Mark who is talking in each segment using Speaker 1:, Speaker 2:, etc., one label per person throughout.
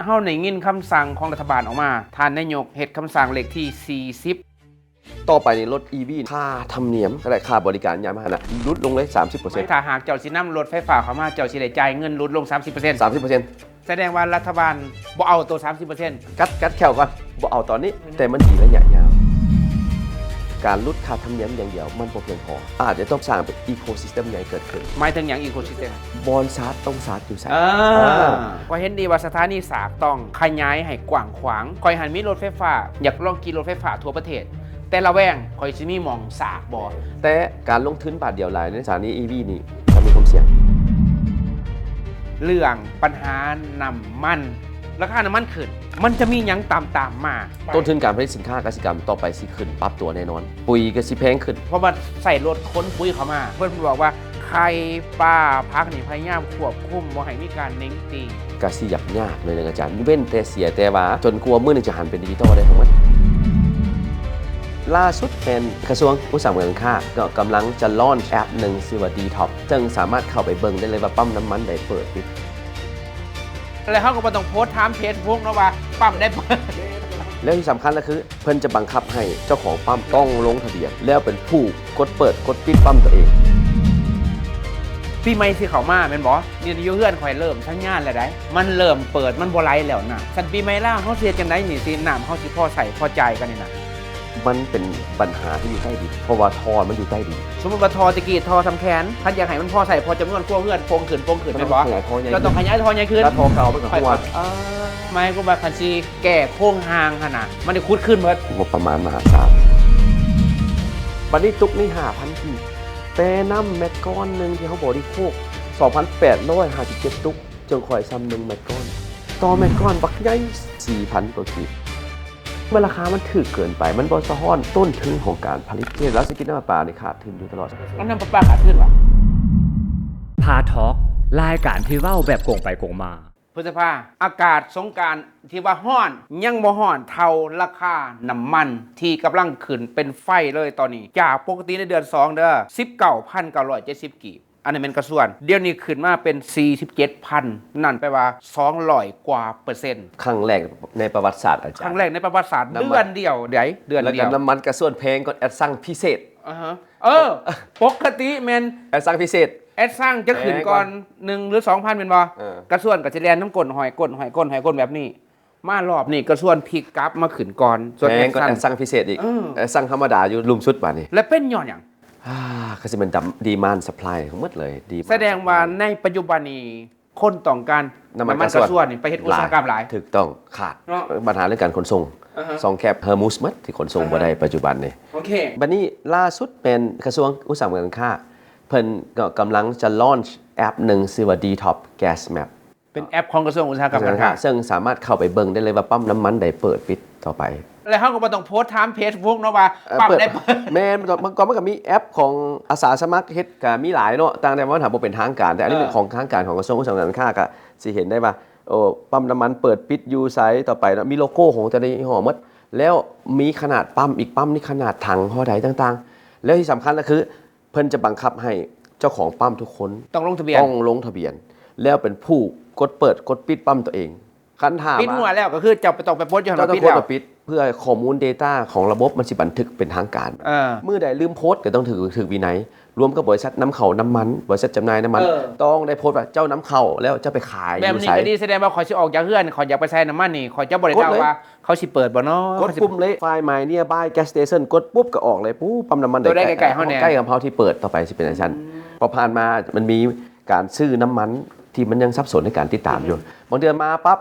Speaker 1: เฮาในยินคำสั่งของรัฐบาลออกมาท่านนายกเฮ็ดคำสั่งเลขที่40
Speaker 2: ต่อไปในรถ EV ค่าธรรมเนียมก็ได้ค่าบริการยานพาหนะลดลงเลย 30%
Speaker 1: ถ้าหากเจ้าสินำรถไฟฟ้าเข้ามาเจ้าสิได้จ่ายเงินลดลง 30%
Speaker 2: 30%
Speaker 1: แสดงว่ารัฐบาลบ่เอาตัว 30%
Speaker 2: กัดแควก่อนบ่เอาตอนนี้แต่มันดีระยะยาวการลดค่าธรรมเนียมอย่างเดียวมันบ่เพียงพออาจจะต้องสร้างเป็นอีโคซิสเต็มใหญ่เกิดขึ้น
Speaker 1: หมายถึงอย่างอีโคซิสเต็ม
Speaker 2: บอนชาร์จต้องชาร์จอยู่ไส
Speaker 1: ก็เห็นดีว่าสถานีสากต้องขยายให้กว้างขวางคอยหันมีรถไฟฟ้าอยากลองกินรถไฟฟ้าทั่วประเทศแต่ละแวงคอยสิมีหมองสากบ่
Speaker 2: แต่การลงทุนบาทเดียวหลายในสถานี EV นี่จะมีความเสี่ยง
Speaker 1: เรื่องปัญหาน้ำมันราคาน้ำมันขึ้นมันจะมีหยังตามมา
Speaker 2: ต้นทุนการผลิตสินค้าเกษตรกรรมต่อไปสิขึ้นปรับตัวแน่นอนปุ๋ยก็สิแพงขึ้น
Speaker 1: เพราะว่าใส่รถค้นปุ๋ยเข้ามาเพื่อนบอกว่าใครป้าพักนี่พยายามควบคุมบ่ให้มีการเน้งตี
Speaker 2: ก็สิยากเลยนะอาจารย์เว้นแต่เสียแต่ว่าจนกลัวมื้อนึงจะหันเป็นดิจิทัลได้ทั้งหมดล่าสุดเป็นกระทรวงอุตสาหกรรมการค้าก็กำลังจะลอนแอปหนึ่งชื่อว่า D-Top ซึ่งสามารถเข้าไปเบิ่งได้เลยว่าปั๊มน้ำมันได้เปิดปิด
Speaker 1: แล้วเขาก็บ่ต้องโพสต์ถามเพจพวกเนาะว่าปั๊มได้เปิด
Speaker 2: แล้วที่สำคัญก็คือเพิ่นจะบังคับให้เจ้าของปั๊มต้องลงทะเบียนแล้วเป็นผู้กดเปิดกดปิดปั๊มตัวเอง
Speaker 1: ปีใหม่สิเข้ามาแม่นบ่นี่อยู่เฮือนข่อยเริ่มทั้งงานแล้วได้มันเริ่มเปิดมันบ่ไหลแล้วนะคันปีใหม่ล่าเฮาเสียจังได๋นี่สิน้ำเฮาสิพอใส่พอจ่ายกันนี่นะ
Speaker 2: มันเป็นปัญหาที่อยู่ใต้ดินเพราะว่าท่อมันอยู่ใต้ดิน
Speaker 1: สมมุติว่าท่อตะกี้ท่อทำแขนคันอยากให้มันพอใส่พอจำนวนครัวเฮือนโป่งขึ้นแม่นบ่ก็ต้องขยายท่อใหญ่ขึ้น
Speaker 2: แล้วท่อเก่าไปก่อนว่า
Speaker 1: ไม่ก็ว่าคันสิแก้โครงหางหั่นน่ะมันได้ขุดขึ้นเบิด
Speaker 2: งบประมาณมหาศาลบัดนี้ตุกนี่ 5,000 ที่แต่น้ำเม็ดก้อนนึงที่เขาบริโภค 2,857 ตุกจึงค่อยซ้ำ1เม็ดก้อนต่อเม็ดก้อนบักใหญ่ 4,000 กว่าขีดเมื่อราคามันถูกเกินไปมันบ่สะท้อนต้นทุนของการผลิตเนี่ยแล้วสิกินน้ำประปานี่ขาดทุนอยู่ตลอด
Speaker 1: แล้วน้ำประปาขาดทุนวะ
Speaker 3: พาทอล์กรายการที่เว้าแบบโกงไปโกงมา
Speaker 1: พฤษภาอากาศสงกรานต์ที่ว่าฮ้อนยังบ่ฮ้อนเท่าราคาน้ำมันที่กำลังขึ้นเป็นไฟเลยตอนนี้จากปกติในเดือน2เด้อ 19,970 กีบอันนี้เป็นกระส่วนเดี๋ยวนี้ขึ้นมาเป็น 47,000 นั่นแปลว่า200 กว่าเปอร์เซ็นต์
Speaker 2: ครั้งแรกในประวัติศาสตร์อาจารย์
Speaker 1: ครั้งแรกในประวัติศาสตร์เดือนเดียวเดือนเดียว
Speaker 2: แล้วก็น้ำมันกระส่วนแพงก็แอดสั่งพิเศษ
Speaker 1: ปกติแม่น
Speaker 2: แอดสั่งพิเศษ
Speaker 1: แอดสั่งจะขึ้นก่อน1หรือ 2,000 เป็นบ่กระส่วนก็จะแล่นน้ำก้นหอยก้นแบบนี้มารอบนี้กระส่วนพลิกกลับมาขึ้นก่อน
Speaker 2: ส่วนแอดสั่งพิเศษอีกสั่งธรรมดาอยู่ลุมชุดบาดนี้
Speaker 1: แล้วเป็นย้อนหยัง
Speaker 2: ก็จะเป็นดีมานด์ซัพพลายของหมดเลยดี
Speaker 1: แสดงว่าในปัจจุบันนี้คนต้องการน้ำมันกระส่วนนี่ไปเฮ็ดอุตสาหกรรมหลาย
Speaker 2: ถูกต้องขาดปัญหาเรื่องการขนส่งสองแคบเฮอร์มุสมัดที่ขนส่งบ่ได้ปัจจุบันนี่
Speaker 1: โอเค
Speaker 2: บัดนี้ล่าสุดเป็นกระทรวงอุตสาหกรรมการค้าเพิ่นก็กำลังจะลอนช์แอปหนึ่งชื่อว่า D-Top Gas Map
Speaker 1: เป็นแอปของกระทรวงอุตสาหกรรมการค้า
Speaker 2: ซึ่งสามารถเข้าไปเบิ่งได้เลยว่าปั๊มน้ำมันได้เปิดปิดต่อไป
Speaker 1: แล้วเขาก็บ่ต้องโพสต์ถามเพจพวกเนาะว่าปั๊มได้เปิด
Speaker 2: แม่นมันก็มีแอปของอาสาสมัครเฮ็ดก็มีหลายเนาะต่างแต่ว่าถามบ่เป็นทางการแต่อันนี้เป็นของทางการของกระทรวงอุตสาหกรรมการค้าก็สิเห็นได้ว่าปั๊มน้ำมันเปิดปิดอยู่ไสต่อไปเนาะมีโลโก้ของแต่ละยี่ห้อหมดแล้วมีขนาดปั๊มอีกปั๊มนี่ขนาดถังห่อใดต่างๆแล้วที่สำคัญก็คือเพิ่นจะบังคับให้เจ้าของปั๊มทุกคน
Speaker 1: ต้องลงทะเบียน
Speaker 2: แล้วเป็นผู้กดเปิดกดปิดปั๊มตัวเองคันถาม
Speaker 1: ปิดหัวแล้วก็คือจะไปต้องไปโพสต์อยู่หั่นปิดแล้ว
Speaker 2: เพื่อข้อมูล Data ของระบบมันสิบันทึกเป็นทางการเมื่อใดลืมโพสต์ก็ต้องถือวินัยรวมกับบริษัทน้ำเข้าน้ำมันบริษัทจำหน่ายน้ำมันต้องได้โพสต์ว่าเจ้าน้ำเข้าแล้วจะไปขาย
Speaker 1: แบบนี้ก็ดีแสดงว่าขอยสิออกจากเฮือนขอยอยากไปใช้น้ำมันนี่ขอยจะบ่ได้กล่าวว่าเขาสิเปิดบ่เนาะ
Speaker 2: กดปุ่มเลยไฟล์ My Nearby Gas Station กดปุ๊บก็ออกเลยปุ๊บปั๊มน้ำมัน
Speaker 1: ได้ใกล้ๆเฮาแน่
Speaker 2: ใกล้กับเฮาที่เปิดต่อไปสิเป็นอันนั้นพอผ่านมามันมีการซื้อน้ำมันที่มันยังสับสนในการติดตามอยู่บางเดือนมาปั๊บ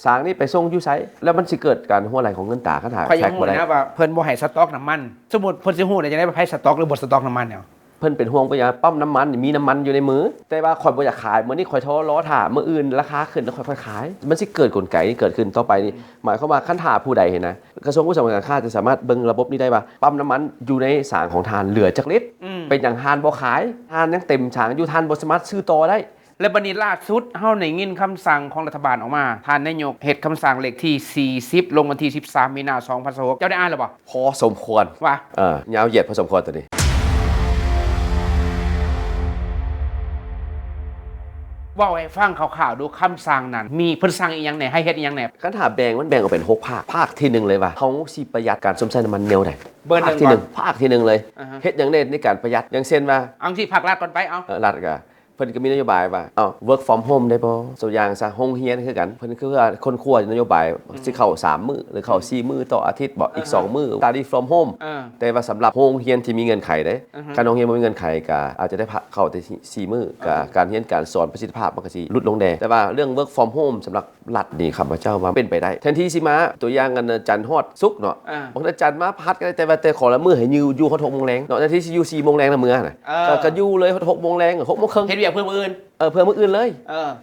Speaker 2: สางนี่ไปส่งอยู่ไสแล้วมันสิเกิดการหัวไหลของเงินตาคันหา
Speaker 1: แท็กบ่ได้ว่าเพิ่นบ่ให้สต็อกน้ำมันสมมุติเพิ่นสิฮู้ได้จังได๋ว่าให้สต็อกหรือบ่สต็อกน้ำมันเนี่ย
Speaker 2: เพิ่นเป็นห่วงว่าอย่าปั๊มน้ำมันมีน้ำมันอยู่ในมือแต่ว่าข่อยบ่อยากขายมื้อนี้ข่อยท้อล้อถ่ามื้ออื่นราคาขึ้นแล้วค่อยๆขายมันสิเกิดกลไกเกิดขึ้นต่อไปนี่หมายความว่าคันถ่าผู้ใดเห็นนะกระทรวงอุตสาหกรรมการค้าจะสามารถเบิ่งระบบนี้ได้ว่าปั๊มน้ำมันอยู่ในสางของทานเหลือจักลิตรเป็นอย่างทานบ่ขายทานยังเต็มฉางอยู่ทานบ่สามารถซื้อต่อได้
Speaker 1: และบัดนี้ล่าสุดเฮาได้ยินคำสั่งของรัฐบาลออกมาท่านนายกเฮ็ดคำสั่งเลขที่40ลงวันที่13มีนาคม2026เจ้าได้อ่านหรือบ่
Speaker 2: พอสมควร
Speaker 1: ว่
Speaker 2: ยาวเหยียดพอสมควรตัวนี้
Speaker 1: ว่าให้ฟังข่าวๆดูคำสั่งนั้นมีเพิ่นสั่งอีหยังแหน่ให้เฮ็ดอีหยังแหน่
Speaker 2: คันถามแบ่งมันแบ่งออกเป็น6ภาคภาคที่หนึ่งเลยว่าเฮาสิประหยัดการสมใช้น้ำมันแนวใด
Speaker 1: เบอร์หนึ่
Speaker 2: ภาง คที่
Speaker 1: ก่อน
Speaker 2: หนึ่งภาคที่หนึ่งเลย
Speaker 1: อ่าฮะ
Speaker 2: เฮ็ดหยังในการประหยัดอย่างเช่นว่า
Speaker 1: เอาที่ภาครัฐก่อนไปเอา
Speaker 2: รัฐก็เพิ่นก็มีนโยบายว่าwork from home ได้บ่ตัวอย่างซะโรงเรียนคือกันเพิ่นคือว่าคนครัวนโยบายสิเข้า3มื้อหรือเข้า4มื้อต่ออาทิตย์บ่อีก2มื้อ study from home แต่ว่าสำหรับโรงเรียนที่มีเงื่อนไขเด้การโรงเรียนบ่มีเงื่อนไขก็อาจจะได้พักเข้าแต่4มื้อก็การเรียนการสอนประสิทธิภาพมันก็สิลดลงแน่แต่ว่าเรื่อง work from home สำหรับรัฐนี่ข้าพเจ้าว่าเป็นไปได้แทนที่สิมาตัวอย่างกันจันทร์ฮอดศุกร์เนาะบางทีจันทร์มาพัดก็ได้แต่ว่าแต่ขอละมื้อให้อยู่ฮอด6:00 นเนาะแทนที่สิอยู่4:00 นนะมื้อน่ะก็อยู่เลยฮอด6:00 น6:30 น
Speaker 1: เฮ็ดเวียกเพื่อมื้ออื่น
Speaker 2: เพื่อมื้ออื่นเลย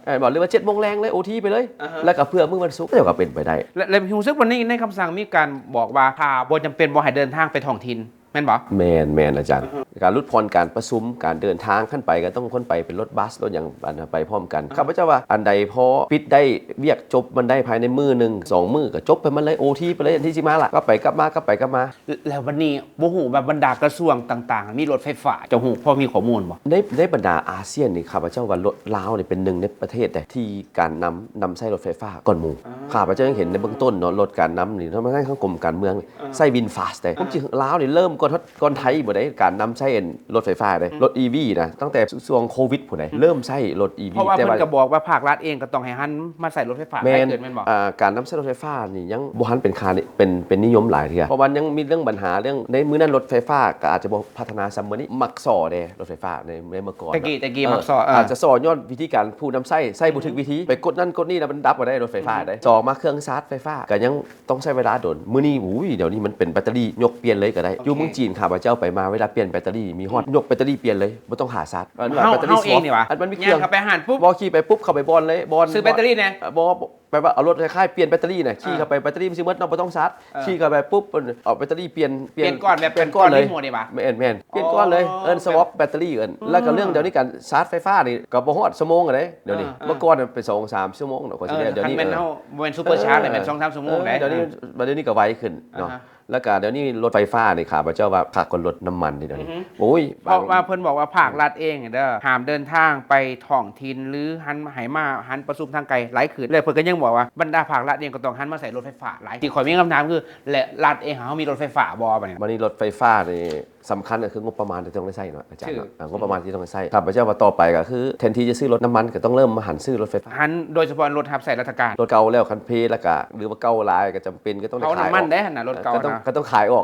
Speaker 1: เออ
Speaker 2: บอกเลยว่า7 โมงแรงเลยโอทีไปเลย แล้วก็เพื่อมื้อวันศุกร์ก็จะเป็นไปได้
Speaker 1: และรู้สึกวันนี้ในคำสั่งมีการบอกว่าถ้าบ่จำเป็นบ่ให้เดินทางไปท้องถิ่นแม่นบ่
Speaker 2: แมนอาจารย์การลดพรการประชุมการเดินทางขึ้นไปก็ต้องคนไปเป็นรถบัสรถอย่างอันไปพร้อมกันข้าพเจ้าว่าอันใดพอปิดได้เวียกจบมันได้ภายในมื้อหนึ่ง2 มื้อก็จบไปมันเลยโอทีไปเลยอันที่สิมาล่ะก็ไปกลับมาก็ไปกลับมา
Speaker 1: แล้ววันนี้บ่ฮู้แบบบรรดากระทรวงต่างๆ มีรถไฟฟ้าเจ้าฮู้พอมีข้อมูลบ่
Speaker 2: ในบรรดาอาเซียนนี่ข้าพเจ้าว่ารถลาวนี่เป็นหนึ่งในประเทศที่การนำใช้รถไฟฟ้าก่อนหมู่ข้าพเจ้ายังเห็นในเบื้องต้นเนาะรถการนำนี่ทำให้ข้างกรมการเมืองใช้วินฟาสได้ผมจริงลาวนี่เริ่มก่อนไทยบ่ได้การนำใช้รถไฟฟ้าได้รถ EV นะตั้งแต่ช่วงโควิดพุ่นได้เริ่มใช้รถ EV
Speaker 1: เพราะว่าเพิ่นก็บอกว่าภาครัฐเองก็ต้องให้หันมาใส่รถไฟฟ้า
Speaker 2: แม่
Speaker 1: ได้
Speaker 2: น
Speaker 1: เกินแม่นบ่
Speaker 2: การนำใช้รถไฟฟ้านี่ยังบ่ทันเป็นค่านี่เป็นนิยมหลายเทื่อเพราะมันยังมีเรื่องปัญหาเรื่องในมื้อนั้นรถไฟฟ้าก็อาจจะบ่พัฒนาซ้ำมื้อนี้มักสอเด้รถไฟฟ้าในเมื่อก่อน
Speaker 1: ตะกี้มักสอ
Speaker 2: อาจจะสอนย้อนวิธีการผู้นำใช้บ่ถึกวิธีไปกดนั่นกดนี่แล้วมันดับบ่ได้รถไฟฟ้าได้จอมาเครื่องชาร์จไฟฟ้าก็ยังต้องใช้เวลาโดนมื้อนี้เดี๋ยวนี้มันเป็นแบตเตอรี่ยกเปลี่ยนเลยก็ได้อยู่เมืองจีนข้าพเจ้าไปมาเวลาเปลี่ยนแบตเตอรี่มีฮอดยกแบตเตอรี่เปลี่ยนเลยบ่ต้องหาชาร์จ
Speaker 1: เฮา
Speaker 2: แบตเตอรี่
Speaker 1: เองนี่หว่า
Speaker 2: มันมีเค
Speaker 1: ย่า
Speaker 2: รื่อง
Speaker 1: งเข้าไปหารปุ๊บ
Speaker 2: บ่ขี่ไปปุ๊บเข้าไปบอลเลยบอล
Speaker 1: ซื้อแบตเตอรี่แน่
Speaker 2: บ่แปลว่าเอารถคล้ายๆเปลี่ยนแบตเตอรี่น่ะขี่เข้าไปแบตเตอรี่มันสิหมดเนาะบ่ต้องชาร์จขี่เข้าไปปุ๊บเอาแบตเตอรี่เปลี่ยน
Speaker 1: ก่อนแบบ
Speaker 2: เปลี่ยนก้อนเลย
Speaker 1: รีโมทนี่หว่า
Speaker 2: แม่นเปลี่ยนก้อนเลยสวอปแบตเตอรี่แล้วก็เรื่องเดี๋ยวนี้การชาร์จไฟฟ้านี่ก็บ่ฮอดชั่วโมงอะเด้เดี๋ยวนี้เมื่อก่อนเป็น2-3 ชั่วโมงเนาะกว่าสิได้เดี๋ยวนี้
Speaker 1: คันแม่นเฮาบ่แม่นซุปเปอร์ชาร์จเลยแม่น 2-3 ชั่วโมงได้
Speaker 2: เดี๋ยวนี้ก็ไวขึ้นเนาะแล้วก็เดี๋ยวนี้รถไฟฟ้านี่ข้าพเจ้าว่าค่าคนรถน้ำมันนี่เดี๋ยวนี้โอ้ย
Speaker 1: เพราะว่าเพิ่นบอกว่าภาครัฐเองเด้อห้ามเดินทางไปท้องถิ่นหรือหันประชุมทางไกลหลายคืนเลยเพิ่นก็ยังบอกว่าบรรดาภาครัฐเองก็ต้องหันมาใส่รถไฟฟ้าหลายที่ข่อยมีคำถามคือและรัฐเองเฮามีรถไฟฟ้าบ่บัดนี้
Speaker 2: วันนี้รถไฟฟ้านี่สำคัญก็คืองบประมาณที่ต้องได้ใช้เนาะอาจารย์
Speaker 1: ชื่อ
Speaker 2: เนาะงบประมาณที่ต้องได้ใช้ข้าพเจ้าว่าต่อไปก็คือแทนที่จะซื้อรถน้ำมันก็ต้องเริ่มมาหันซื้อรถไฟฟ้า
Speaker 1: หันโดยเฉพาะรถทับใส่ราชการ
Speaker 2: รถเก่าแล้วคันเพแล้วก็หรือว่าเก่าหลายก็จำเป็นก็ต้องได้
Speaker 1: เขา
Speaker 2: ขายอ
Speaker 1: น้ำมัน
Speaker 2: อก
Speaker 1: ได้หั่นน่ะรถเก่านะ
Speaker 2: ก็ต้องขายอ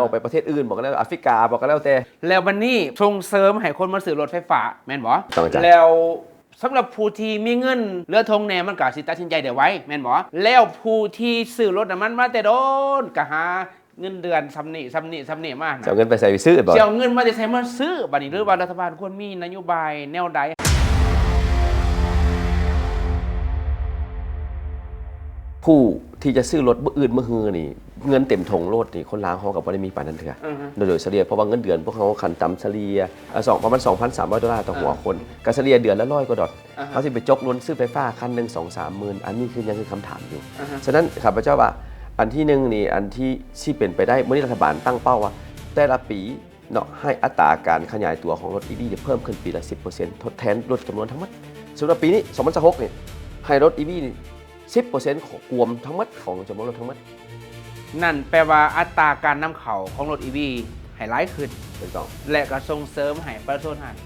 Speaker 2: อกไปประเทศอื่นบอกก็แล้วแอฟริกาบอกก็แล้วแต่
Speaker 1: แล้ววันนี้ส่งเสริมให้คนมาซื้อรถไฟฟ้าแม่นบ่
Speaker 2: ต้องจ้ะ
Speaker 1: แล้วสำหรับผู้ที่มีเงินเหลือทงแหน่มันก็สิตัดสินใจได้ไว้แม่นบ่แล้วผู้ที่ซื้อรถน่ะมันมาแต่โดนก็หาเงินเดือนซ้ำนี่มา
Speaker 2: จะเอาเงินไปใส่ไปซื้อบ่
Speaker 1: สิเอาเงินมาแต่ใช้มาซื้อบัดนี้หรือว่ารัฐบาลควรมีนโยบายแนวใด
Speaker 2: ผู้ที่จะซื้อรถอื่นเมื่อฮือนี่เงินเต็มถงรถนี่คนลาวเขากับบ่ได้มีปานนั้นเถอะโดยเฉลี่ยเพราะว่าเงินเดือนพวกเขาคันต่ำเฉลี่ยประมาณ $2,300 ต่อหัวคนก็เฉลี่ยเดือนละ100 กว่าดอลเขาสิไปจกล้นซื้อไฟฟ้าคันหนึง 2-3 หมื่นอันนี้คือยังคือคำถามอยู่ฉะนั้นข้าพเจ้าว่าอันที่หนึ่งนี่อันที่สิเป็นไปได้เมื่อนี้รัฐบาลตั้งเป้าว่าแต่ละปีเนาะให้อัตราการขยายตัวของรถ EV เนี่ยเพิ่มขึ้นปีละ 10% ทดแทนรถจำนวนทั้งหมดสำหรับปีนี้2026นี่ให้รถ EV นี่10% ของรวมทั้งหมดของจำนวนรถทั้งหมด
Speaker 1: นั่นแปลว่าอัตราการนำเข้าของรถ EV ให้หลายขึ้น
Speaker 2: เป็นต้อง
Speaker 1: และก็ส่งเสริมให้ประชาชนหัน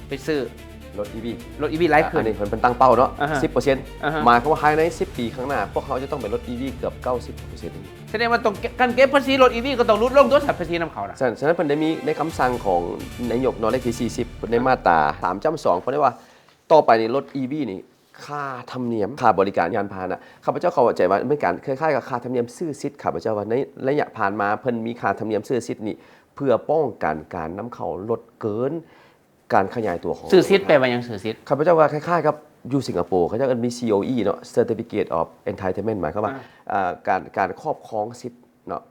Speaker 1: ไปซื้อ
Speaker 2: รถ EV
Speaker 1: รถ EV หลายขึ้
Speaker 2: อั
Speaker 1: น
Speaker 2: นนี้เป็นตั้งเป้าเนาะ
Speaker 1: อ่าฮะ
Speaker 2: 10%หมายความว่าภายใน10 ปีข้างหน้า พวกเขาจะต้องเป็นรถ EV เกือบ 90%
Speaker 1: แสดงว่าต้องการเก็บภาษีรถ EV ก็ต้องลดลงด้วยสัตว์ภาษีนำเข้านะ
Speaker 2: ฉะนั้นเพิ่นได้มีในคำสั่งของนายกนเลขที่40ในมาตรา3.2เพิ่นได้ว่าต่อไปนี่รถ EV นี่ค่าธรรมเนียมค่าบริการยานพาหนะข้าพเจ้าเข้าใจว่าเป็นการคล้ายๆกับค่าธรรมเนียมซื้อสิทธิ์ข้าพเจ้าว่าในระยะผ่านมาเพิ่นมีค่าธรรมเนียมซื้อสิทธิ์นี่เพื่อป้องกันการนำเข้ารถเกินการขยายตัวของ
Speaker 1: ซื้อซิทธิ์แปลว่าหยังซื้อซิทธิ์
Speaker 2: ข้าพเจ้าว่าคล้ายๆกับอยู่สิงคโปร์เขาจะมี COE เนาะ Certificate of Entitlement หมายความว่าการครอบครองสิทธิ์เนาะ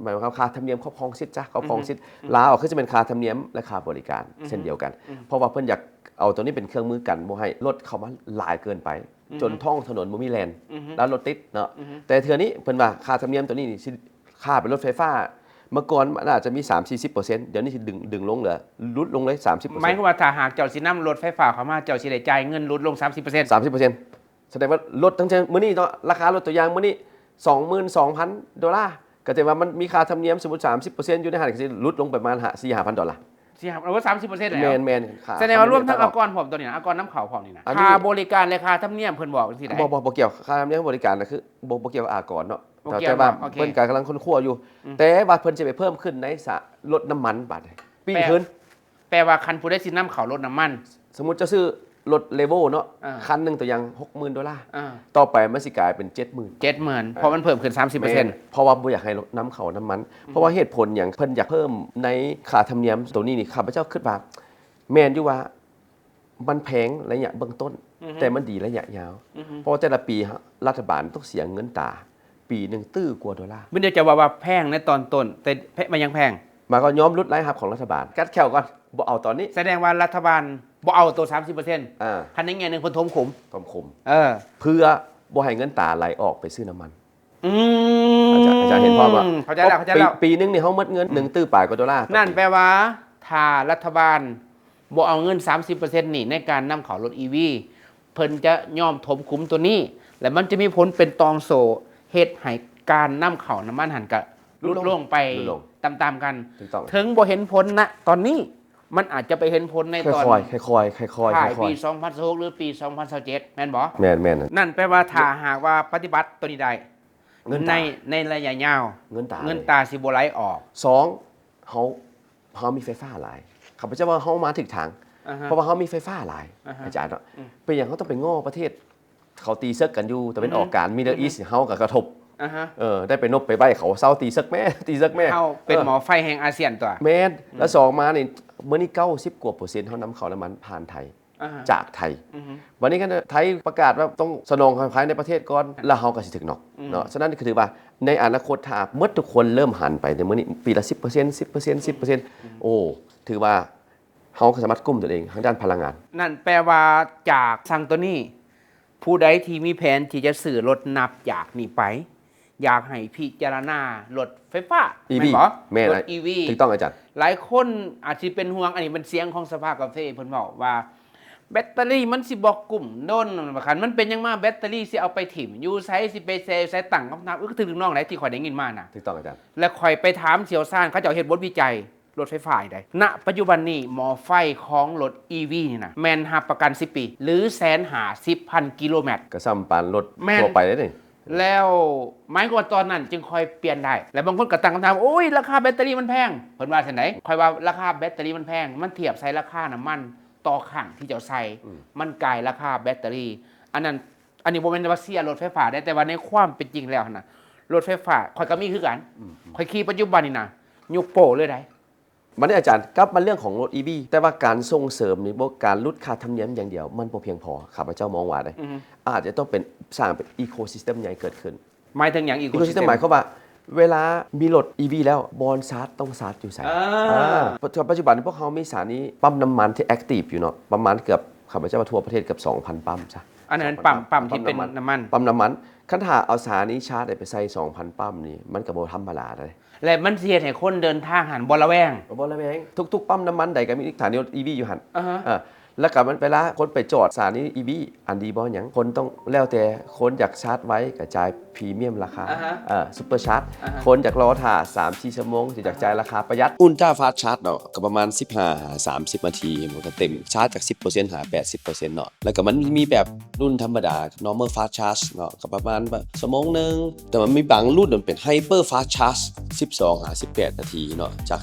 Speaker 2: หมายความค่าธรรมเนียมครอบครองสิทธิ์จ้ะครอบครองสิทธิ์ลาวคือจะเป็นค่าธรรมเนียมและค่าบริการเช่นเดียวกัน เพราะว่าเพิ่นอยากเอาตัวนี้เป็นเครื่องมือกันบ่ให้รถเข้ามาหลายเกินไป จนท้องถนนบ่มีแลนแล้วรถติดเนาะแต่เทื่อนี้เพิ่นว่าค่าธรรมเนียมตัวนี้นี่สิค่าเป็นรถไฟฟ้า เมื่อก่อนมันอาจจะมี 3-40% เดี๋ยวนี้สิดึงลงเหลือลดลงเลย 30%
Speaker 1: หมายความว่าถ้าหากเจ้าสินำรถไฟฟ้าเข้ามาเจ้าสิได้จ่ายเงินลดลง 30%
Speaker 2: 30%แสดงว่าลดตั้งแต่มื้อนี้เนาะราคารถตัวอย่างมื้อนี้ 22,000 ดอลลาร์ก็แต่ว่ามันมีค่าธรรมเนียมสมมุติ 30% อยู่ในหันก็สิลดลงประมาณ 4-5,000 ดอลลาร์
Speaker 1: สิครับเอาว่า30%แล้ว
Speaker 2: แมนค่า
Speaker 1: แสดงว่ารวมทั้งอากรผมตัวนี้นะอากรน้ำเขาผมนี่นะ
Speaker 2: อันนี้
Speaker 1: ค่าบริการและค่าธรรมเนียมเพิ่นบอกสิได้
Speaker 2: บ่เกี่ยวค่าธรรมเนียมบริการน่ะคือบ่เกี่ยวกับอากรเนาะ
Speaker 1: บ่เกี่ยว
Speaker 2: แต่ว่า
Speaker 1: โอเค
Speaker 2: เพิ่นก็กำลังค้นคว้าอยู่ แต่ว่าเพิ่นจะไปเพิ่มขึ้นในลดน้ำมันบาดปีขึ้น
Speaker 1: แปลว่าคันผู้ได้สินำเขารถน้ำมัน
Speaker 2: สมมุติจะซื้อรถเลโวเนาะ
Speaker 1: อ่า
Speaker 2: คันหนึงตัวอย่าง 60,000 ดอลลาร์
Speaker 1: อ่า
Speaker 2: ต่อไปมันสิกลายเป็น 70,000
Speaker 1: 70,000เพราะมันเพิ่มขึ้น 30%
Speaker 2: เพราะว่าบ่อยากให้ลดน้ำเขาน้ำมัน เพราะว่าเหตุผลอย่างเพิ่นอยากเพิ่มในค่าธรรมเนียมตัวนี้นี่ข้าพเจ้าคิดว่าแม่นอยู่ว่ามันแพงระยะเบื้องต้น แต่มันดีระยะยาว เพราะว่าแต่ละปีรัฐบาลต้องเสียเงินตา ปีหนึงตื้อกว่าดอลลาร์
Speaker 1: มันเดี๋ยวจะว่าแพงในตอนต้นแต่มันยังแพง
Speaker 2: มาก็ยอมลดรายรับของรัฐบาลกัดแขวก่อนบ่เอาตอนนี้
Speaker 1: แสดงว่ารัฐบาลบ่เอาตัว 30%
Speaker 2: อ่า
Speaker 1: คันนี้ไงหนึงเพิ่นทมขุม
Speaker 2: ต้องคุม
Speaker 1: เออ
Speaker 2: เพื่อบ่ให้เงินตาไหลออกไปซื้อน้ำมัน
Speaker 1: อืม
Speaker 2: อาจารย์เห็นภาพว่า
Speaker 1: เข้าใจแล้ว
Speaker 2: ปีนึงนี่เฮาหมดเงิน1ตื้อปลายกว่าดอลลาร์
Speaker 1: นั่นแปลว่าถ้ารัฐบาลบ่เอาเงิน 30% นี่ในการนำเข้ารถ EV เพิ่นจะยอมถมขุมตัวนี้ และมันจะมีผลเป็นตองโซเฮ็ดให้การนำเข้าน้ำมันหันกะลดลงไปตามๆกัน
Speaker 2: ถูกต้อง
Speaker 1: ถึงบ่เห็นผลณตอนนี้มันอาจจะไปเห็นผลในตอน
Speaker 2: ค่อยๆ
Speaker 1: ถ่าย
Speaker 2: ค่อ
Speaker 1: ปี
Speaker 2: ย
Speaker 1: 2016หรือปี 2027แม่นบ่
Speaker 2: ๆแม่น
Speaker 1: นั่นแปลว่าถ้าหากว่าปฏิบัติตัวนี้ได้
Speaker 2: เงิน
Speaker 1: ใน
Speaker 2: ตา
Speaker 1: ในระยะยาว
Speaker 2: เงินตา
Speaker 1: เงินตาสิบ่ไหลออก
Speaker 2: สองเฮามีไฟฟ้าหลายข้าพเจ้าว่าเฮามาถึงทาง
Speaker 1: อ่าฮะ
Speaker 2: เพราะว่าเฮามีไฟฟ้าหลาย
Speaker 1: อ่าฮะ
Speaker 2: อาจารย์เนาะเป็นอย่างเขาต้องไปง้อประเทศ เขาตีซึกกันอยู่แต่เป็นออกการมิดเดิลอีสต์เฮากับกระทบ
Speaker 1: อ่าฮะ
Speaker 2: ได้ไปนบไปใบเขาเศร้าตีซึกแม่ ตีซึกแม่
Speaker 1: เข้าเป็นหมอไฟแห่งอาเซียนตัว
Speaker 2: แมนแล้วสองมานี่เมื่อนี้90 กว่า%เฮานำเข้าน้ำมันผ่านไทย
Speaker 1: อ่าฮะ
Speaker 2: จากไทย วันนี้ก็ไทยประกาศว่าต้องสนองความขายในประเทศก่อนแล้วเฮาก็สิถึงนอกเนาะฉะนั้นคือถือว่าในอนาคตถ้าเมื่อทุกคนเริ่มหันไปในมื้อนี้ปีละ 10% โอ้ถือว่าเฮาก็สามารถกุ้มตัวเองทางด้านพลังงาน
Speaker 1: นั่นแปลว่าจากสั่งตัวนี้ ผู้ใดที่มีแผนที่จะสื่อรถนับจากนี้ไป อยากให้พิจารณารถไฟฟ้า
Speaker 2: EV
Speaker 1: แม่นบ่
Speaker 2: แม่น
Speaker 1: รถ EV
Speaker 2: ถูกต้องอาจารย์
Speaker 1: หลายคนอาจจะเป็นห่วงอันนี้เป็นเสียงของสภากาแฟเพิ่นบอกว่า แบตเตอรี่มันสิบอกกลุ่มโดนว่าคันมันเป็นยังมาแบตเตอรี่สิเอาไปถิ่มอยู่ไสสิไปเซลใส่ตั้งคำถามถึงน้องไหนที่ข่อยได้ยินมาน่ะ
Speaker 2: ถูกต้องอาจารย์
Speaker 1: และข่อยไปถามเสี่ยวซ่านเขาเจะเฮ็ดบทวิจัยรถไฟฟ้าได้ณปัจจุบันนี้หมอไฟของรถ EV นี่นะแมนหับประกัน 10 ปี หรือ150,000 กิโลเมตร
Speaker 2: ก็ซ้ำปานรถ
Speaker 1: แม่น
Speaker 2: ทั่วไปเลยนี่
Speaker 1: แล้วหมายความว่าตอนนั้นจึงค่อยเปลี่ยนได้ และบางคนก็ตั้งคำถามโอ้ยราคาแบตเตอรี่มันแพงเพิ่นว่าจังได๋ค่อยว่าราคาแบตเตอรี่มันแพงมันเทียบใส่ราคาน้ำมันต่อครั้งที่เจ้าใส่มันกลายราคาแบตเตอรี่ อันนี้บ่แม่นว่าเสียรถไฟฟ้าได้แต่ว่าในความเป็นจริงแล้วนะรถไฟฟ้าข่อยก็มีคือกันข่อยขี่ปัจจุบันนี่นะยกโป้เลยได้
Speaker 2: มันนี่อาจารย์กลับมาเรื่องของรถ EV แต่ว่าการส่งเสริมนี่บ่การลดค่าธรรมเนียมอย่างเดียวมันบ่เพียงพอข้าพเจ้ามองว่าได้อาจจะต้องเป็นสร้างเป็นอีโคซิสเต็มใหญ่เกิดขึ้น
Speaker 1: หมายถึงอย่างอีก
Speaker 2: อีโคซิสเต็มหมายความว่าเวลามีรถ EV แล้วบอลชาร์จต้องชาร์จอยู่ไสปัจจุบันพวกเขามีสถานีปั๊มน้ำมันที่แอคทีฟอยู่เนาะประมาณเกือบข้าพเจ้าว่าทั่วประเทศเกือบ 2,000 ปั๊มซะ
Speaker 1: อันนั้นปั๊มที่เป็นน้ำมัน
Speaker 2: ปั๊มน้ำมันคันถ้าเอาสถานีชาร์จไปใส่ 2,000 ปั๊มนี่มันก็บ่ธรรมดาเลย
Speaker 1: และมันเสียให้คนเดินทางหันบ่ระแวง
Speaker 2: บ่ละแวงทุกๆปั๊มน้ำมันใดก็มีสถานีรถ EV อยู่หั่น
Speaker 1: อ่าฮะ
Speaker 2: แล้วก็มันเวลาคนไปจอดสถานี EV อันดีบ่หยังคนต้องแล้วแต่คนอยากชาร์จไว้ก็จ่ายพรีเมียมราคาซุปเปอร์ชาร์จคนอยากรอท่า 3-4 ชั่วโมงสิอยากจ่ายราคาประหยัดอุลตร้าฟาสต์ชาร์จเนาะก็ประมาณ 15-30 นาทีมันก็เต็มชาร์จจาก 10% หา 80% เนาะแล้วก็มันมีแบบรุ่นธรรมดา normal fast charge เนาะก็ประมาณแบบชั่วโมงนึงแต่มันมีบางรุ่นมันเป็น hyper fast charge 12-18 นาทีเนาะจาก